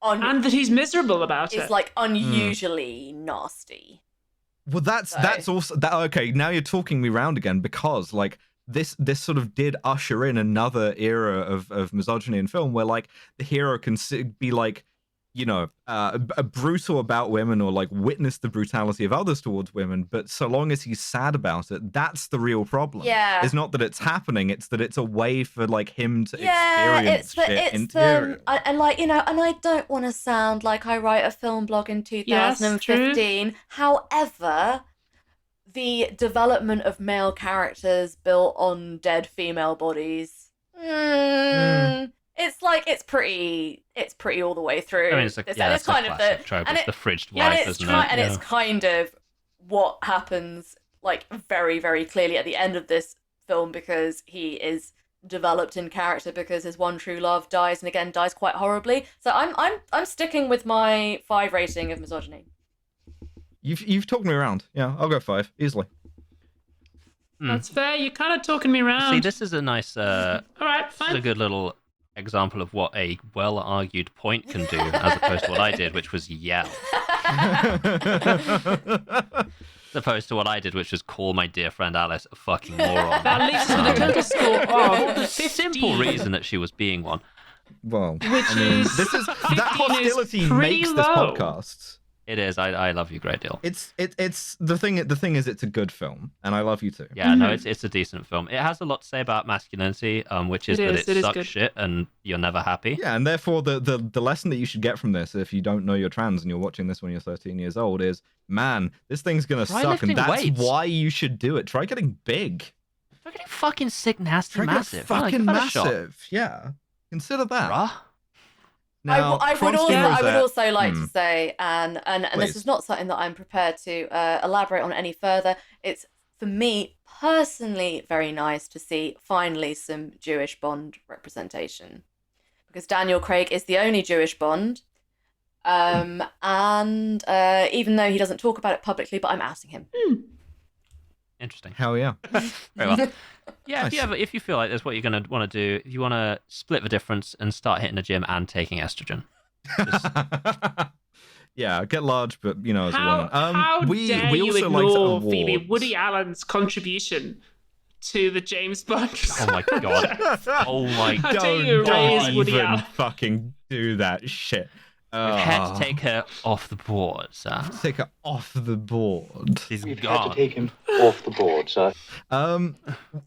And that he's miserable about it. It's like unusually nasty. Well, that's also that. Okay, now you're talking me round again, because like this sort of did usher in another era of misogyny in film, where like the hero can be like, you know, brutal about women, or like witness the brutality of others towards women, but so long as he's sad about it, that's the real problem. Yeah, it's not that it's happening; it's that it's a way for like him to experience shit interior. And like, you know, and I don't want to sound like I write a film blog in 2015. Yes, however, the development of male characters built on dead female bodies. It's like it's pretty all the way through. I mean, it's kind of the trope. It's the fridged wife, isn't it? And it's kind of what happens, like very, very clearly at the end of this film, because he is developed in character because his one true love dies, and again dies quite horribly. So I'm sticking with my 5 rating of misogyny. You've talked me around. Yeah, I'll go 5 easily. That's fair. You're kind of talking me around. See, this is a nice. All right, fine. This is a good little example of what a well-argued point can do, as opposed to what I did, which was yell. As opposed to what I did, which was call my dear friend Alice a fucking moron. That leaves us with a total score of the simple reason that she was being one. Well, which is this is that hostility makes this podcast. It is. I love you a great deal. It's the thing. The thing is, it's a good film, and I love you too. Yeah, no, it's a decent film. It has a lot to say about masculinity, which is that it sucks shit and you're never happy. Yeah, and therefore the lesson that you should get from this, if you don't know you're trans and you're watching this when you're 13 years old, is, man, this thing's gonna suck, and that's why you should do it. Try getting big. Try getting fucking sick, nasty, massive. Fucking massive. Yeah, consider that. Bruh. Now, I would also like to say, and this is not something that I'm prepared to elaborate on any further. It's, for me personally, very nice to see finally some Jewish Bond representation, because Daniel Craig is the only Jewish Bond, and even though he doesn't talk about it publicly, but I'm outing him. Interesting. Hell yeah. Very well. Yeah, Nice. if you feel like that's what you're going to want to do, if you want to split the difference and start hitting the gym and taking estrogen. Yeah, get large, but you know, as a woman. How dare we you also ignore like Phoebe awards. Woody Allen's contribution to the James Bond? Oh my god. Oh my How god. dare you raise Woody even Allen? fucking do that shit. We've had to take her off the board, sir. Take her off the board. She's We've gone. had to take him off the board, sir.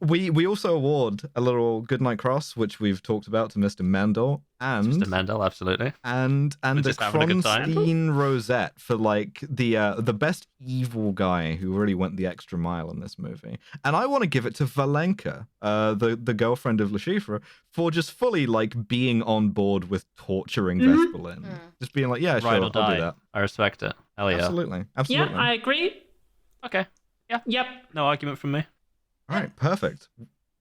We also award a little Goodnight Cross, which we've talked about, to Mr. Mandel, and Mr. Mendel, absolutely. and We're the just having a good time. Kronstein Rosette for like the best evil guy who really went the extra mile in this movie. And I want to give it to Valenka, the girlfriend of Le Chiffre, for just fully like being on board with torturing Vesper Lynd. Just being like, yeah, sure, Ride or I'll do die. that. I respect it. Hell yeah. Absolutely. Yeah, I agree. Okay. Yeah. Yep. No argument from me. All right, perfect.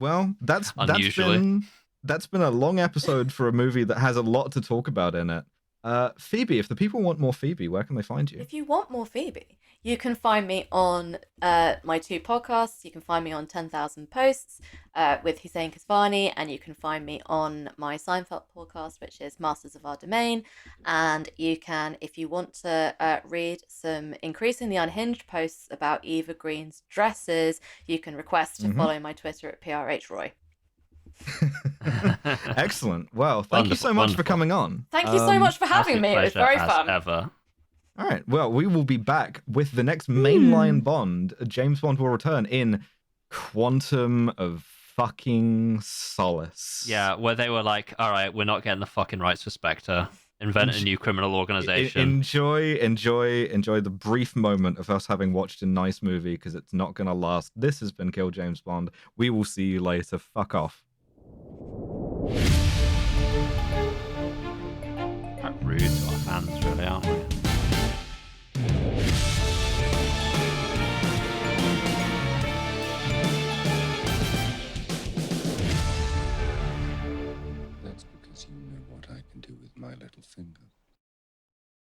Well, that's Unusually. that's been a long episode for a movie that has a lot to talk about in it. Phoebe, if the people want more Phoebe, where can they find you? If you want more Phoebe, you can find me on my 2 podcasts. You can find me on 10,000 Posts with Hussein Kasvani, and you can find me on my Seinfeld podcast, which is Masters of Our Domain. And you can, if you want to read some increasingly unhinged posts about Eva Green's dresses, you can request to follow my Twitter at PRHRoy. Excellent. Well, thank you so much for coming on. Thank you so much for having me. It was very fun. Ever. All right. Well, we will be back with the next mainline Bond. James Bond will return in Quantum of fucking solace. Yeah, where they were like, all right, we're not getting the fucking rights for Spectre. Invent a new criminal organization. Enjoy the brief moment of us having watched a nice movie, because it's not going to last. This has been Kill James Bond. We will see you later. Fuck off. Quite rude to our fans, really, aren't we?